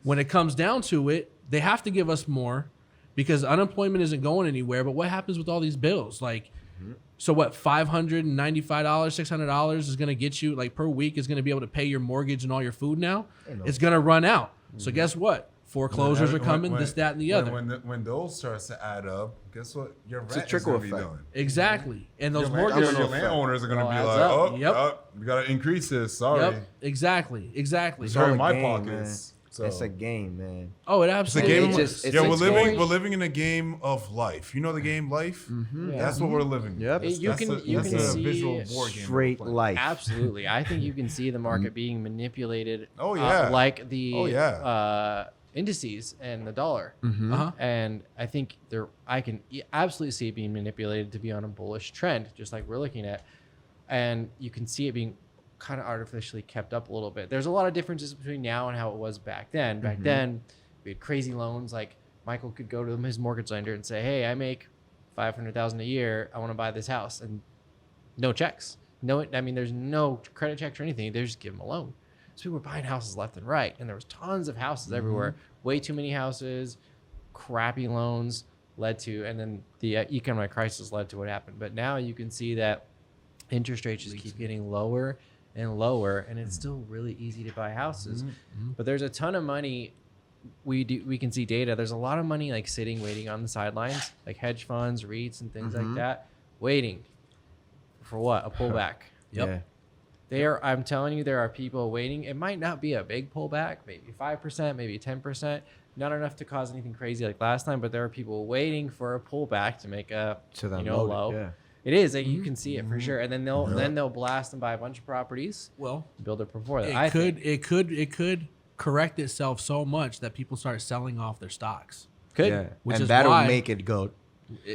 when it comes down to it, they have to give us more because unemployment isn't going anywhere. But what happens with all these bills? Like, So what, $595, $600 is going to get you, like, per week is going to be able to pay your mortgage and all your food now? It's going to run out. So guess what? Foreclosures are coming, this, that, and the other. When those starts to add up, guess what? Your rent is trickle going to be effect. doing. Exactly. And those Your mortgages. landowners are going to be adds like, up. oh, Yep. we got to increase this. Sorry. Yep. Exactly. Sorry, all a my game, pockets. So. It's a game, man. Oh, it It's a absolutely game. is. It's We're it's living in a game of life. You know the game life. Yeah. That's what we're living. Yep. That's, You that's can- a, you that's can a see visual board game. that we're Straight playing. life. Absolutely. I think you can see the market being manipulated. Oh, yeah. Like the Oh, yeah. indices and the dollar. Uh-huh. And I think I can absolutely see it being manipulated to be on a bullish trend, just like we're looking at. And you can see it being kind of artificially kept up a little bit. There's a lot of differences between now and how it was back then. Back then, we had crazy loans. Like Michael could go to his mortgage lender and say, "Hey, I make $500,000 a year. I want to buy this house," and no checks. There's no credit checks or anything. They just give him a loan. So people were buying houses left and right, and there was tons of houses everywhere. Way too many houses, crappy loans led to, and then the economic crisis led to what happened. But now you can see that interest rates just keep getting lower and lower, and it's still really easy to buy houses. But there's a ton of money. We can see data. There's a lot of money like sitting, waiting on the sidelines, like hedge funds, REITs, and things like that, waiting for what? A pullback. Yep. Yeah. I'm telling you, there are people waiting. It might not be a big pullback, maybe 5%, maybe 10%, not enough to cause anything crazy like last time, but there are people waiting for a pullback to make a low. Yeah. It is like you can see it for sure, and then they'll blast and buy a bunch of properties, Well, build it before that. it could correct itself so much that people start selling off their stocks. Yeah. Which and is that'll why make it go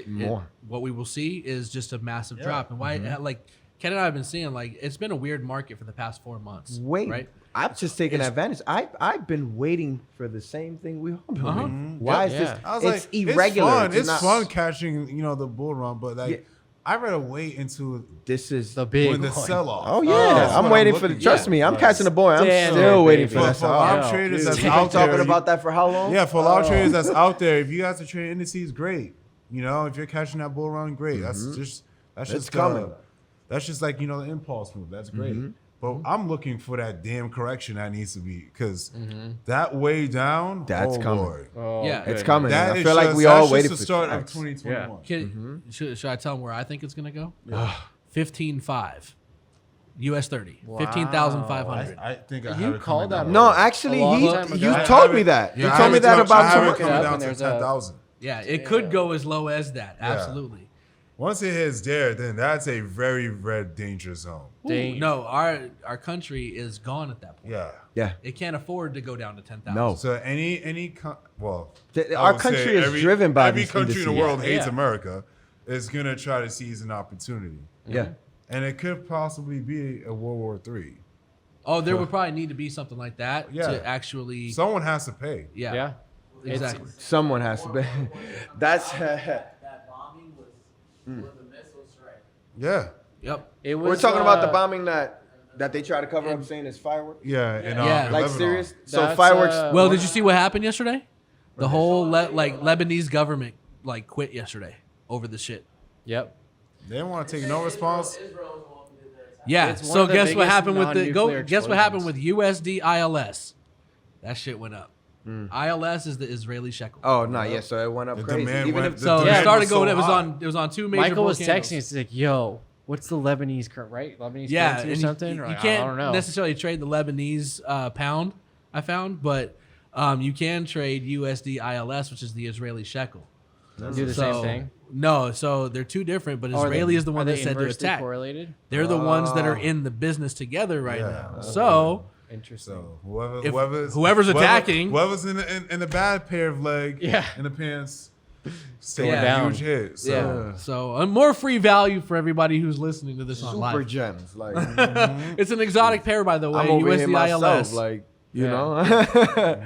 more. What we will see is just a massive drop. And why, like Ken and I have been seeing, like, it's been a weird market for the past 4 months. Right? I've just taken advantage. I've been waiting for the same thing we've all been waiting. Why is this? I was It's like, irregular. It's not- fun catching, the bull run, but like, Yeah. I'd rather wait until This is the big when the one. sell off. Oh yeah, That's I'm what waiting for the. looking Trust for. me, I'm catching the boy. I'm Damn still it, waiting baby. for that. For a lot of Oh, traders dude. that's We've been out there, talking about that for how long? Yeah, for a lot of traders that's out there, if you guys are trading indices, great. If you're catching that bull run, great. That's just coming. That's just like the impulse move. That's great. But I'm looking for that damn correction that needs to be, because that way down, That's coming. Lord. Oh, Yeah. It's good. coming. That I is feel like just- we all that's waited just for the start of facts. 2021. Should I tell them where I think it's going to go? 15.5. US 30. 15,500. I think I You have it called coming that down. No, actually, A long time ago. you I told me that. Yeah, You I told have me it that come- I about have it some. coming up down and to there's a- 10,000. Yeah, it could go as low as that. Absolutely. Once it hits there, then that's a very red danger zone. Dang. No, our country is gone at that point. Yeah. Yeah. It can't afford to go down to 10,000. No. So well, I Our would say country is driven by every these country in the indices. world hates Yeah. America is gonna try to seize an opportunity, Yeah. and it could possibly be a World War III. Oh, there would probably need to be something like that Yeah. to actually. Someone has to pay. Yeah. Yeah. Exactly. Someone has to be. That's. That bombing was a missile strike. Yeah, Yep. It was, We're talking about the bombing that they try to cover up, saying it's fireworks. yeah, and, Yeah. in Like Lebanon. serious? So That's, fireworks. Well, did you see what happened yesterday? The whole Lebanese government quit yesterday over the shit. Yep. They didn't want to take no response. Israel's the one who did that. Yeah. It's one So of the guess what biggest happened with the non-nuclear guess what happened with explosions. USD ILS? That shit went up. ILS is the Israeli shekel. Oh no, yeah. So it went up The crazy. demand Even went- if the So it demand started was going. so It was on two major. Michael was volcanoes. texting us. He's like, "Yo, what's the Lebanese right? Lebanese Yeah, currency or and something?" You We're like, can't I don't know. necessarily trade the Lebanese pound. I found, but you can trade USD ILS, which is the Israeli shekel. do the same thing. No, so they're two different, but Are Israeli they- is the one are that they said to inversely attack. correlated? They're the ones that are in the business together right Yeah. now. So Interesting. So whoever's attacking- whoever's in the bad pair of leg, Yeah. in the pants, taking Yeah. a Down. huge hit. So. yeah, so more free value for everybody w's listening to this on super live. gems, like It's an exotic pair, by the way. I'm over here USD myself, ILS. like you Yeah. know.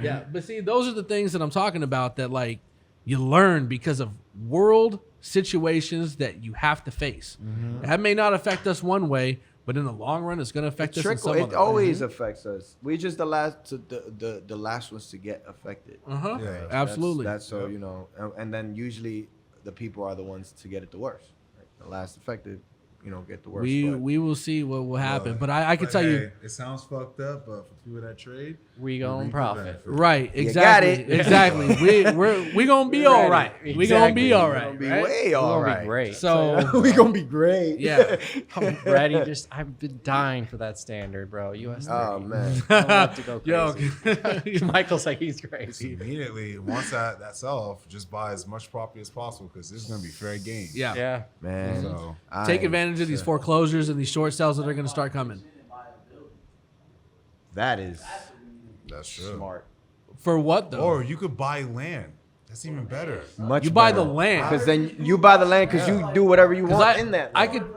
Yeah, but see, those are the things that I'm talking about that you learn because of world situations that you have to face. That may not affect us one way, but in the long run, it's going to affect us in Trickle. some It other always affects us. We just the last ones to get affected. Uh-huh. Yeah. Absolutely. That's so and then usually the people are the ones to get it the worst. last effective, get the worst. We will see what will happen. But I can But tell hey, you. it sounds fucked up, but for people that trade, We you gonna reap the profit. benefit. Right, You exactly, got it. exactly. We gonna be all right. We gonna be all right. Be right? way We're all gonna right. be great. So we gonna be great. yeah, I'm ready. I've been dying for that standard, bro. US 30. Oh man. I love to go yo, crazy. Michael's like he's So crazy. immediately, once that sell off, just buy as much property as possible because this is gonna be fair game. yeah. Yeah. Man. So Take advantage of these foreclosures and these short sales that are gonna start coming. That is that's true. smart. For what though? Or you could buy land. That's even better. Much You buy better. the land. Because then you buy the land because you do whatever you 'Cause want in that. I land. could,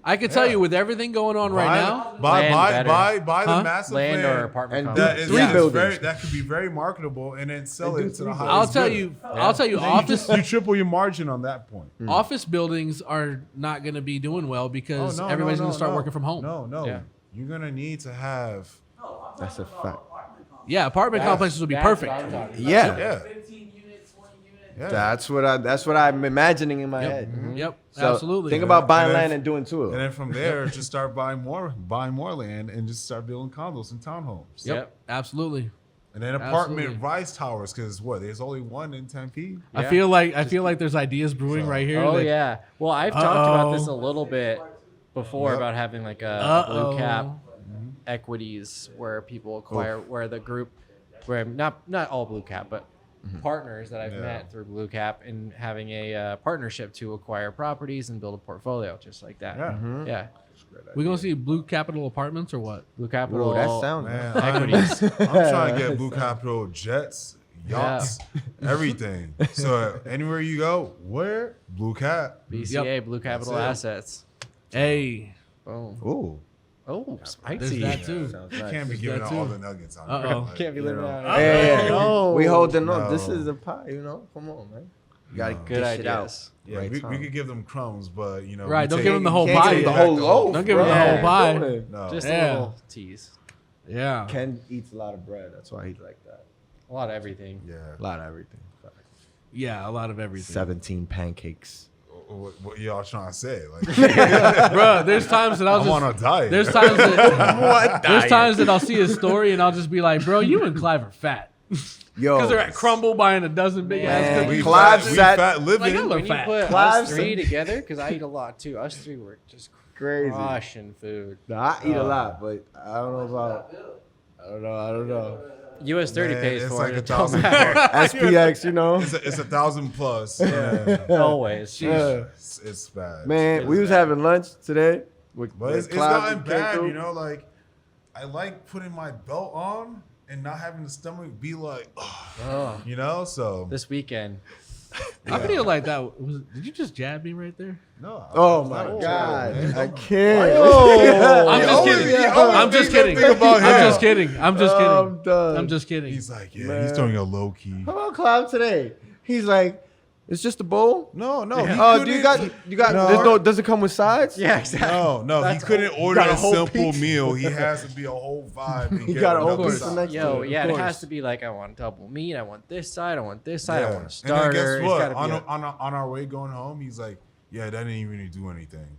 I could tell you with everything going on right now. buy Land better. buy Huh? the massive Land land or apartment And complex. that is Three buildings. very, that could be very marketable, and then sell And it do to the three highest. I'll tell bidder. you. I'll tell you. Then Office you triple your margin on that point. office buildings are not going to be doing well because everybody's going to start working from home. No, Yeah. you're gonna need to have. That's a fact. Yeah, apartment complexes would be perfect. Yeah. Yeah, 15 units, 20 units. yeah. That's what I'm imagining in my head. Yep, So absolutely. Think about buying And then- land and doing two of And them. then from there, just start buying more land, and just start building condos and townhomes. Yep, absolutely. And then apartment Absolutely. rise towers, because there's only one in Tempe. I Yeah. feel like there's ideas brewing right here. Oh that- yeah. Well, I've talked about this a Uh-oh. little bit before Yep. about having like a Uh-oh. blue cap equities where people acquire where the group where not all blue cap but partners that I've Yeah. met through blue cap and having a partnership to acquire properties and build a portfolio just like that. Yeah. Yeah. We gonna see Blue Capital Apartments or what? Blue capital. Ooh, that sounds Man, Equities. I'm trying to get Blue Capital jets, yachts, everything. So anywhere you go, where? Blue Cap. BCA Blue Capital That's it. Assets. Hey, Boom. Ooh. Oh, there's spicy. that too. Sounds You nice. can't be There's giving that out all too. the nuggets on Uh-oh. here. Like, Can't be you living know. out. Hey, No. we holding on. No. This is a pie, Come on, man. You gotta No. Good dish it out. ideas. Yeah, Right we time. could give them crumbs, but Right, we don't take- give them the whole Can't pie. give them the back whole loaf. Don't give them bro. the whole Yeah. pie. No. Just Yeah. a little tease. Yeah. Ken eats a lot of bread. That's why he's like that. A lot of everything. Yeah. A lot of everything. Yeah, a lot of everything. 17 pancakes. What y'all trying to say? Like, Bro, there's times that I'll I'm on just a diet. there's times that What? there's times that I'll see a story and I'll just be like, bro, you and Clive are fat. Yo. Because they're at Crumble buying a dozen big ass Man, cookies. Clive we sat- fat living. Like, I look When you fat. put Clive's us three some- together, because I eat a lot too. Us three were just Crazy. crushing food. No, I eat a lot, but I don't know about. I don't know. US 30 Man, pays it's for like it. a It don't thousand matter. bucks. SPX, It's 1,000 plus. Yeah. Always. Yeah. It's bad. Man, we was having lunch today. But it's Clive gotten came bad, through. Like, I like putting my belt on and not having the stomach be like, Oh, so. this weekend. I feel like that was. Did you just jab me right there? No. Oh I'm my not- God, man. I can't. I'm just always- kidding. he always I'm just makes that kidding. thing about I'm him. just kidding. I'm just I'm kidding. done. I'm just kidding. He's like, yeah, Man. he's doing a low key. How about Clive today? He's like, it's just a bowl. No. Oh, do you got? No. Does it come with sides? Yeah, exactly. No, he That's couldn't order got a a whole simple piece. meal. He has to be a whole vibe. And He get got a whole another piece side. of next Yo, to it. yeah, of it has course. to be like I want double meat. I want this side. I want this side. I want a And then starter. guess It's what? gotta be On our way going home, he's like, yeah, that didn't really do anything.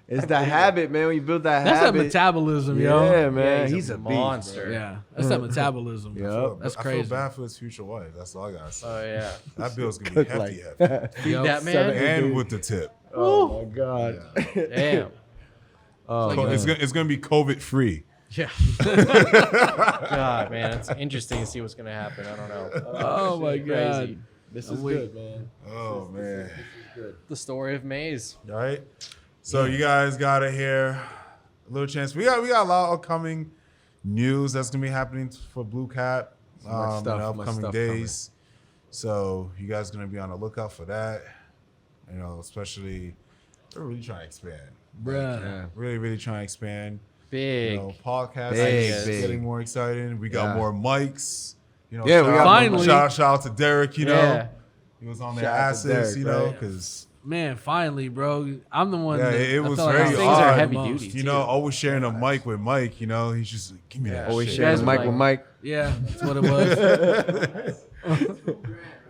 It's the habit, man. When you build that That's that habit. metabolism, Yeah, yo. man. Yeah, he's a monster. Yeah, that's that metabolism. Yup. That's I crazy. feel bad for his future wife. That's all I gotta say. Oh yeah. That bill's gonna be Cook hefty, like- hefty. Feed that man. 7, 8 And days. with the tip. Oh my God. Damn. Oh, It's gonna be COVID free. Yeah. God, man, it's interesting to see what's gonna happen. I don't know. Oh my god. Crazy. this is Wait. good, man. Oh man. The story of Maze. All right. So you guys gotta hear a little chance. We got a lot of upcoming news that's gonna be happening for Blue Cap Much in stuff, the much upcoming stuff days. So you guys gonna be on the lookout for that. Especially we're really trying to expand. Bruh. Yeah. Really trying to expand. Big. Podcast Big, is big. getting more exciting. We got Yeah. more mics. Yeah, we got Finally. shout out to Derek. Yeah. He was on their Shout out to asses. Derek, right? Because Man, finally, bro. I'm the one. Yeah, that it I was felt very I Things lost are odd. the heavy most. duty. you know, always sharing a mic with Mike. He's just give me that. Always shit. sharing guys the were mic like- with Mike. Yeah, that's what it was.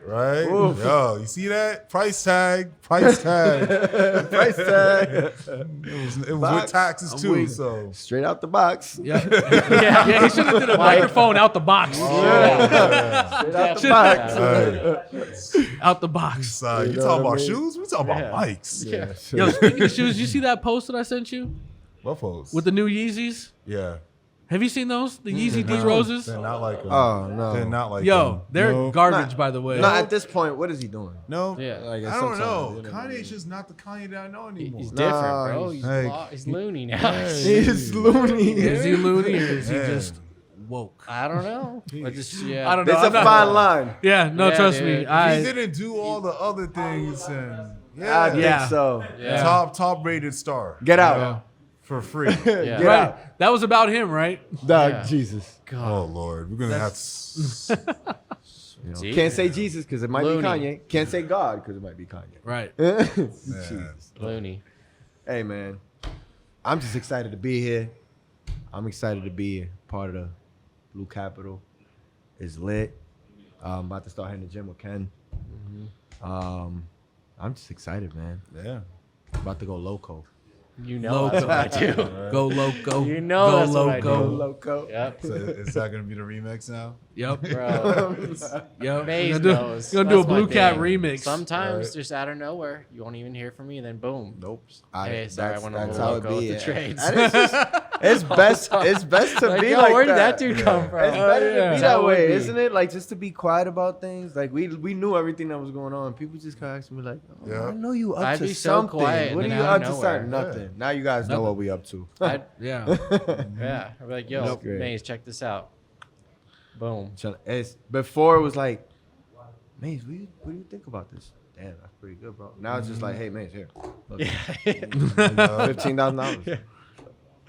Right? Oof. Yo, you see that? Price tag. Price tag. Price tag. It was Box. with taxes I'm too. weak. So Straight out the box. Yeah, yeah. He should have did a microphone out the box. Oh, yeah. Straight out the Shit. box. Hey, Out the box. son, you know talking what I about mean? shoes? We talking about mics. Yeah. Yo, speaking of shoes, you see that post that I sent you What folks? with the new Yeezys? Yeah. Have you seen those? The Yeezy D Nah, Roses? They're not like them. Oh, no. They're not like Yo, them. they're no, garbage, Nah. by the way. No, at this point, what is he doing? No. Yeah. Like, I don't sometimes, know. you know, Kanye's just not the Kanye that I know anymore. He's Nah, different, bro. he's- Hey. He's loony now. Hey. He's loony. Is he loony or is he Yeah. just woke? I don't know. I just yeah. I don't know. There's a I'm not- fine line. Yeah, no, Yeah, trust dude. me. He didn't do all the other things, and I think Yeah. so. Yeah. top rated star. Get out. Yeah. For free. Yeah. Get Right. out. That was about him, right? Dog, Yeah. Jesus. God. Oh Lord, we're gonna have to. You know, Gee. can't say Jesus because it might Loony. be Kanye. Can't say God because it might be Kanye. Right. Jesus. Loony. Hey, man. I'm just excited to be here. I'm excited to be part of the Blue Capital. It's lit. I'm about to start hitting the gym with Ken. I'm just excited, man. Yeah. About to go loco. You know that's what I do. Go loco. You know Go that's what I loco. do. Loco. Yep. So is that gonna be the remix now? Yep. Bro. Yep. Maze Gonna do, knows. gonna do a That's my Blue Cat thing. remix. Sometimes Right. just out of nowhere, you won't even hear from me, then boom. Nope. Hey, sorry, I went a that's little how it loco be. with the trades. And it's just, it's best to Like, be yo, like where did that. that dude come from? It's better yeah. to be That's how that it way, would be. isn't it? Like just to be quiet about things. Like we knew everything that was going on. People just kind of asking me like, oh, Yeah. I know you up I'd to be so something. quiet What and are then you out up of to? nowhere. Something? Nothing. Now you guys know what we up to. Yeah. Yeah. I'd be like, yo, That's great. Maze, check this out. Boom. It's before it was like, Maze, what do you think about this? Damn, that's pretty good, bro. Now it's just like, hey, Maze, here, look, $15,000.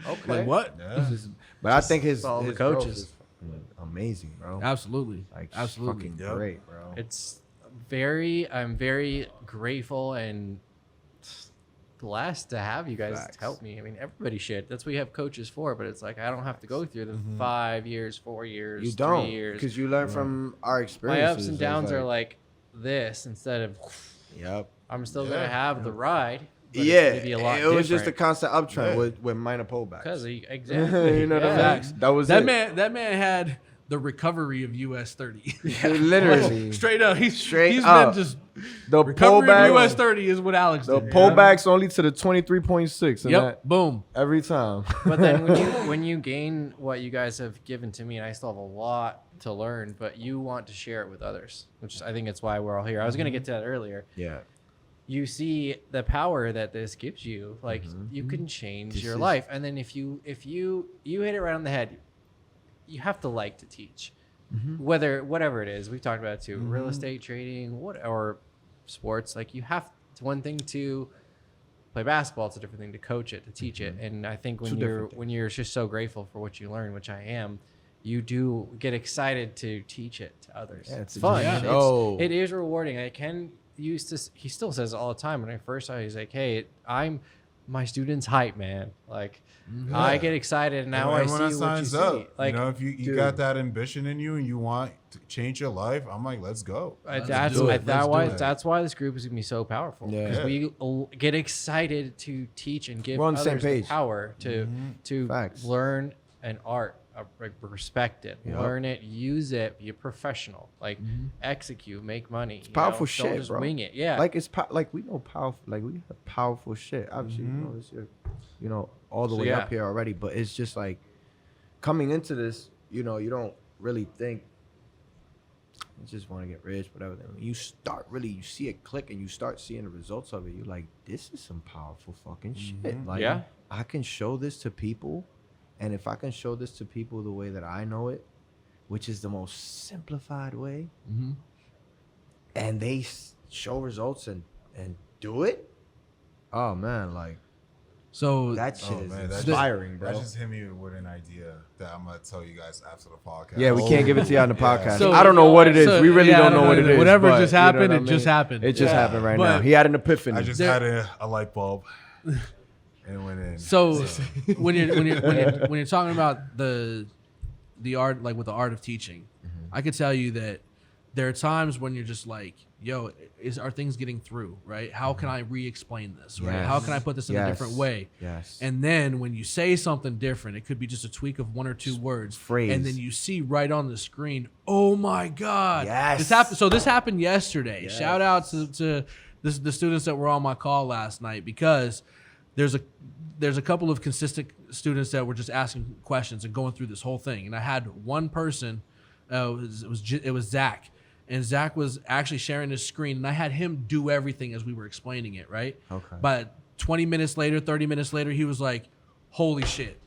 Okay. Like what? Yeah. This is- but I think his all the his growth coaches. is fucking amazing, bro. Absolutely. Like Absolutely. fucking Yep. great, bro. I'm very grateful and blessed to have you guys Facts. help me. I mean, everybody should. That's what you have coaches for, but it's like I don't have to go through the 5 years, 4 years, You 3 don't, years. because you learn from our My experiences. ups and It's downs are like this instead of yep. I'm still Yeah. gonna have the ride. But Yeah, it's gonna be a lot it was just a different. constant uptrend Yeah. with minor pullbacks. Because exactly. you know what I mean? Facts. That was That it. man had the recovery of US 30. Literally. Straight up. He's Straight been up. just The recovery of US pullback. 30 is what Alex The did. pullbacks only to the 23.6 and Yep. that Boom. every time. But then when you gain what you guys have given to me, and I still have a lot to learn, but you want to share it with others, which I think it's why we're all here. I was gonna get to that earlier. Yeah. You see the power that this gives you. Like you can change This your is- life, and then if you hit it right on the head, you have to like to teach, whatever it is. We've talked about it too. Real estate trading, or sports. Like you have to, one thing to play basketball, it's a different thing to coach it, to teach it. And I think Two different when you're just so grateful for what you learn, which I am, you do get excited to teach it to others. Yeah, it's a fun. good It's- show. It is rewarding. I can used to. He still says it all the time. When I first saw, he's like, "Hey, I'm my students' hype, man. Like, I get excited, and now I see Everyone that what you signs see. up. Like, you know, if you dude. got that ambition in you and you want to change your life, I'm like, let's go. that's do it. that Let's why do it. that's why this group is gonna be so powerful. Yeah. Because we get excited to teach and give We're on the others same page. the power to Facts. learn an art, respect it, Yup. learn it, use it, be a professional, like execute, make money. It's powerful Don't shit, just bro. wing it. Yeah. Like it's like we know powerful. Like we have powerful shit. Obviously, you know this year, you know all the So, way yeah. up here already. But it's just like coming into this. You know, you don't really think. You just want to get rich, whatever. Then when you start really, you see it click, and you start seeing the results of it. You're like, this is some powerful fucking shit. Like, Yeah. I can show this to people, and if I can show this to people the way that I know it, which is the most simplified way, Mm-hmm. and they show results and do it, oh man, like So that shit Oh, is man, that inspiring, bro. That just hit me with an idea that I'm gonna tell you guys after the podcast. Yeah, we can't give it to you on the podcast. So- I don't know what it is. So, We really yeah, don't know what it is. Whatever but just you know happened, what I it just mean? happened. It just happened right But- now. He had an epiphany. I just There- had a light bulb and went in. So when you're talking about the art, like with the art of teaching, I could tell you that there are times when you're just like, yo, are things getting through, right? How can I re-explain this, right? How can I put this in a different way? Yes. And then when you say something different, it could be just a tweak of 1 or 2 words, Phrase. and then you see right on the screen, oh my God. Yes. This happened. So this happened yesterday. Yes. Shout out to the students that were on my call last night, because there's a couple of consistent students that were just asking questions and going through this whole thing. And I had one person, it was Zach. And Zach was actually sharing his screen, and I had him do everything as we were explaining it, right? Okay. But 20 minutes later, 30 minutes later, he was like, holy shit.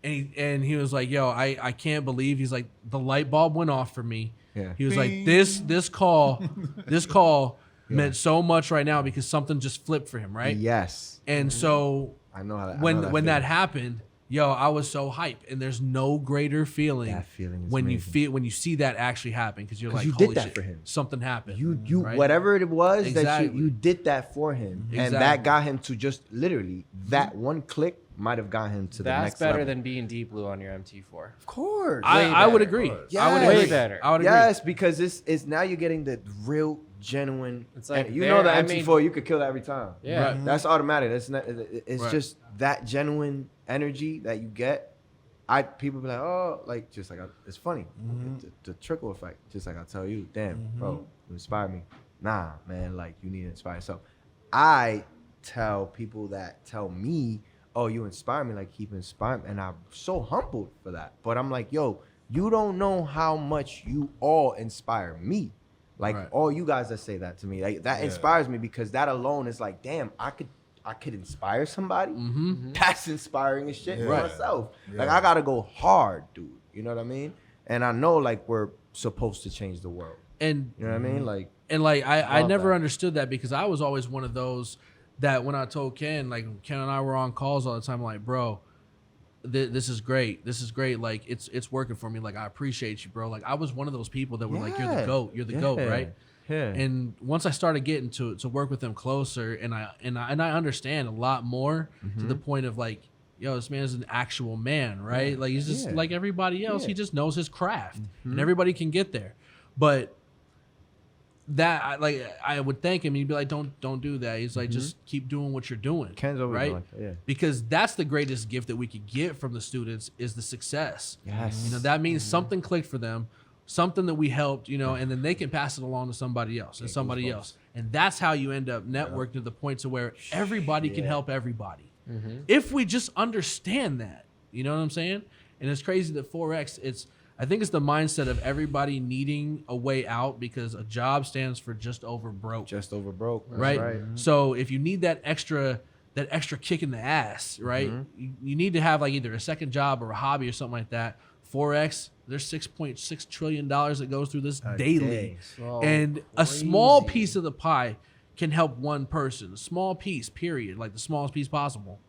And he was like, yo, I can't believe, he's like, the light bulb went off for me. Yeah. He was like, Bing. this call meant so much right now because something just flipped for him, right? Yes. And so I know how that. when feeling. that happened, yo, I was so hyped, and there's no greater feeling, That feeling is when amazing. you see that actually happen, because you're 'Cause like, you did holy that shit, for him. something happened. You right? whatever it was that Exactly. you did that for him, and Exactly. that got him to just literally that one click might have got him to the That's next better level. than being deep blue on your MT4. Of course. I would better. agree. Yes. I would Way agree. better. I would agree. Yes, because it's now you're getting the real genuine. It's like and you there- know the I MT4 you could kill that every time. Yeah. Right. That's automatic. That's not. It's Right. just that genuine energy that you get. People be like, oh, like just like it's funny, the trickle effect. Just like I tell you, damn, bro, you inspire me. Nah, man, like you need to inspire yourself. I tell people that tell me, oh, you inspire me, like keep inspiring, and I'm so humbled for that. But I'm like, yo, you don't know how much you all inspire me. Like Right. all you guys that say that to me, like, that inspires me, because that alone is like, damn, I could inspire somebody. That's inspiring as shit for Yeah. myself. Yeah. Like I gotta go hard, dude. You know what I mean? And I know like we're supposed to change the world. And You know what I mean? Like I Love never that. understood that, because I was always one of those that when I told Ken, like Ken and I were on calls all the time, like, bro, this is great. This is great. Like it's working for me. Like I appreciate you, bro. Like I was one of those people that were like, you're the Yeah. GOAT. You're the GOAT, right? Yeah. And once I started getting to work with them closer, and I understand a lot more to the point of like, yo, this man is an actual man, right? Like he's just Yeah. like everybody else. Yeah. He just knows his craft, and everybody can get there. But that I would thank him. He'd be like, don't do that. He's like, just keep doing what you're doing. Ken's always right? like that, yeah. Because that's the greatest gift that we could get from the students is the success. Yes. You know, that means something clicked for them, something that we helped, you know, and then they can pass it along to somebody else and somebody else. And that's how you end up networking to the point to where everybody can help everybody. If we just understand that, you know what I'm saying? And it's crazy that 4X, I think it's the mindset of everybody needing a way out, because a job stands for just over broke. Just over broke. That's Right? So if you need that extra kick in the ass, right? You need to have like either a second job or a hobby or something like that. 4X, there's $6.6 trillion that goes through this daily. day. So And a small crazy. piece of the pie can help one person. A small piece, period. Like the smallest piece possible.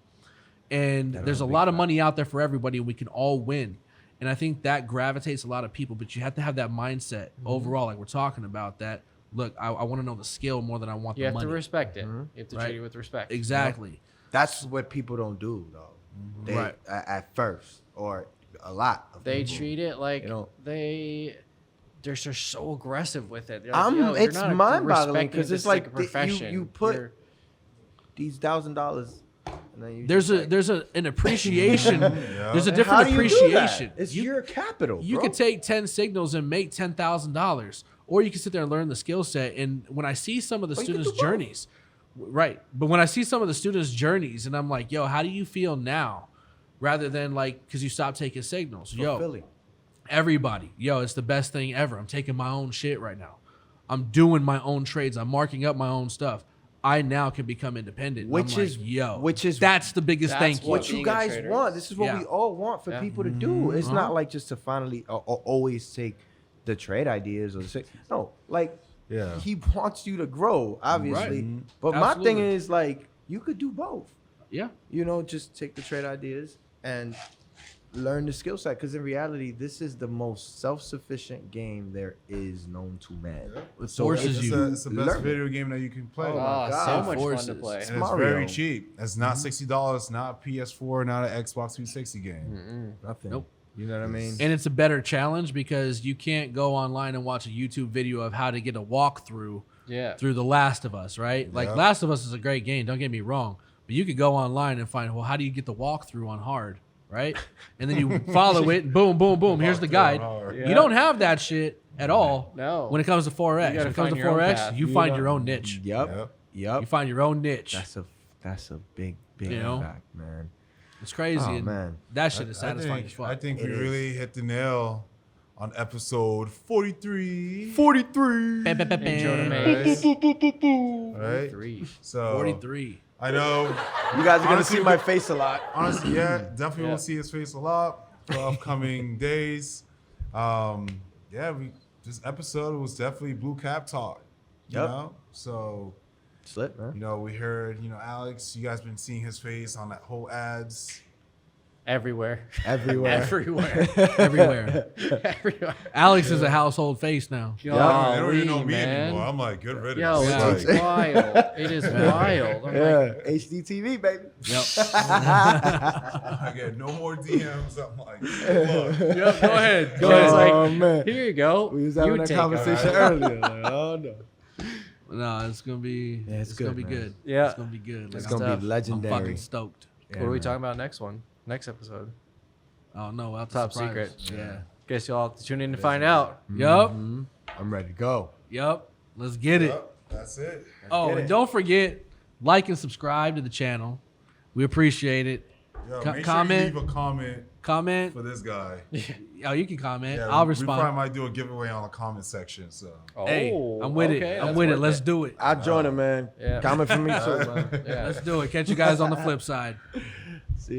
And there's a lot of money out there for everybody, and we can all win. And I think that gravitates a lot of people, but you have to have that mindset overall, like we're talking about, that, look, I want to know the skill more than I want You the have money. to respect it. You have to Right. treat it with respect. Exactly. That's what people don't do though. They Right. at first, or a lot of They people. treat it like you know. they're just so aggressive with it. They're like, yo, you're It's not mind-boggling respecting because this it's like a profession. you put You're- these $1,000, and then you There's just an appreciation. There's a And different how do you do that? appreciation. It's You- your capital. You bro. could take 10 signals and make $10,000, or you can sit there and learn the skill set. And when I see some of the Or you can students' do both. journeys, right? But when I see some of the students' journeys, and I'm like, yo, how do you feel now? Rather than like, because you stopped taking signals. Yo, fulfilling. everybody, yo, it's the best thing ever. I'm taking my own shit right now. I'm doing my own trades. I'm marking up my own stuff. I now can become independent. And Which I'm is- like, yo, which is- that's the biggest That's thank you. what What you being a guys trader want. is. This is what Yeah. we all want for Yeah. people to do. It's Uh-huh. not like just to finally or always take the trade ideas or the no, like Yeah. he wants you to grow, obviously. Right. But my thing Absolutely. is like you could do both. Yeah. You know, just take the trade ideas and learn the skill set. Because in reality, this is the most self-sufficient game there is known to man. It So forces It's, you. it's the best learn it. video game that you can play. Oh my Oh, God. so much fun Forces. to play. And it's Mario. very cheap. It's not $60, not PS4, not an Xbox 360 game. Nothing. Nope. You know what I mean? And it's a better challenge because you can't go online and watch a YouTube video of how to get a walkthrough Yeah. through The Last of Us, right? Like Yeah. Last of Us is a great game, don't get me wrong. But you could go online and find, well, how do you get the walkthrough on hard, right? And then you follow it, and boom, boom, boom, here's the Walkthrough guide. on hard. Yeah. You don't have that shit at all No. when it comes to 4X. You When gotta it comes to find your own 4X, path. you You find know- your own niche. Yep. Yep. You find your own niche. That's a big You know? fact, man. It's crazy. Oh, and man. that shit is I satisfying think, as fuck. I think we It is. really hit the nail on episode 43. 43. Bam, bam, bam, Intro to bam. May. Right? 3. So 43. I know. You guys are gonna Honestly, see my face a lot. Honestly, yeah, definitely Yeah. will see his face a lot for upcoming days. Yeah, this episode was definitely blue cap talk. You Yep. know, so Slip, man. you know we heard Alex. You guys been seeing his face on that whole ads. Everywhere. Everywhere. Everywhere. Everywhere. Everywhere. Alex is a household face now. They don't even know Golly, me man. anymore. I'm like, good riddance. Yo, Yeah. it's wild. It is wild. I'm Yeah, like, HDTV, baby. Yep. I get no more DMs. I'm like, look. Yep. Go ahead. so it's like, Oh, man. here you go. We was You having that take it. conversation earlier. Like, oh no. No, it's gonna be. Yeah, it's gonna good, be man. good. Yeah. It's gonna be good. It's Like, gonna stuff. be I'm legendary. fucking stoked. What are we talking about next one? Next episode. Oh no, I'll Top surprise. secret. Yeah. Guess you'll have to tune in to find out. Yup. I'm ready to go. Yup. Let's get it. Yep, that's it. Oh, get and it. don't forget, like and subscribe to the channel. We appreciate it. Yo, Co- make comment. sure you leave a comment Comment. for this guy. Oh, you can comment. Yeah, I'll we probably respond. might do a giveaway on the comment section. So Hey, Oh, I'm with okay, it. I'm that's with it. worth Let's do it. I'll join him, man. Yeah. Comment for me too, man. Yeah. Let's do it. Catch you guys on the flip side. See ya.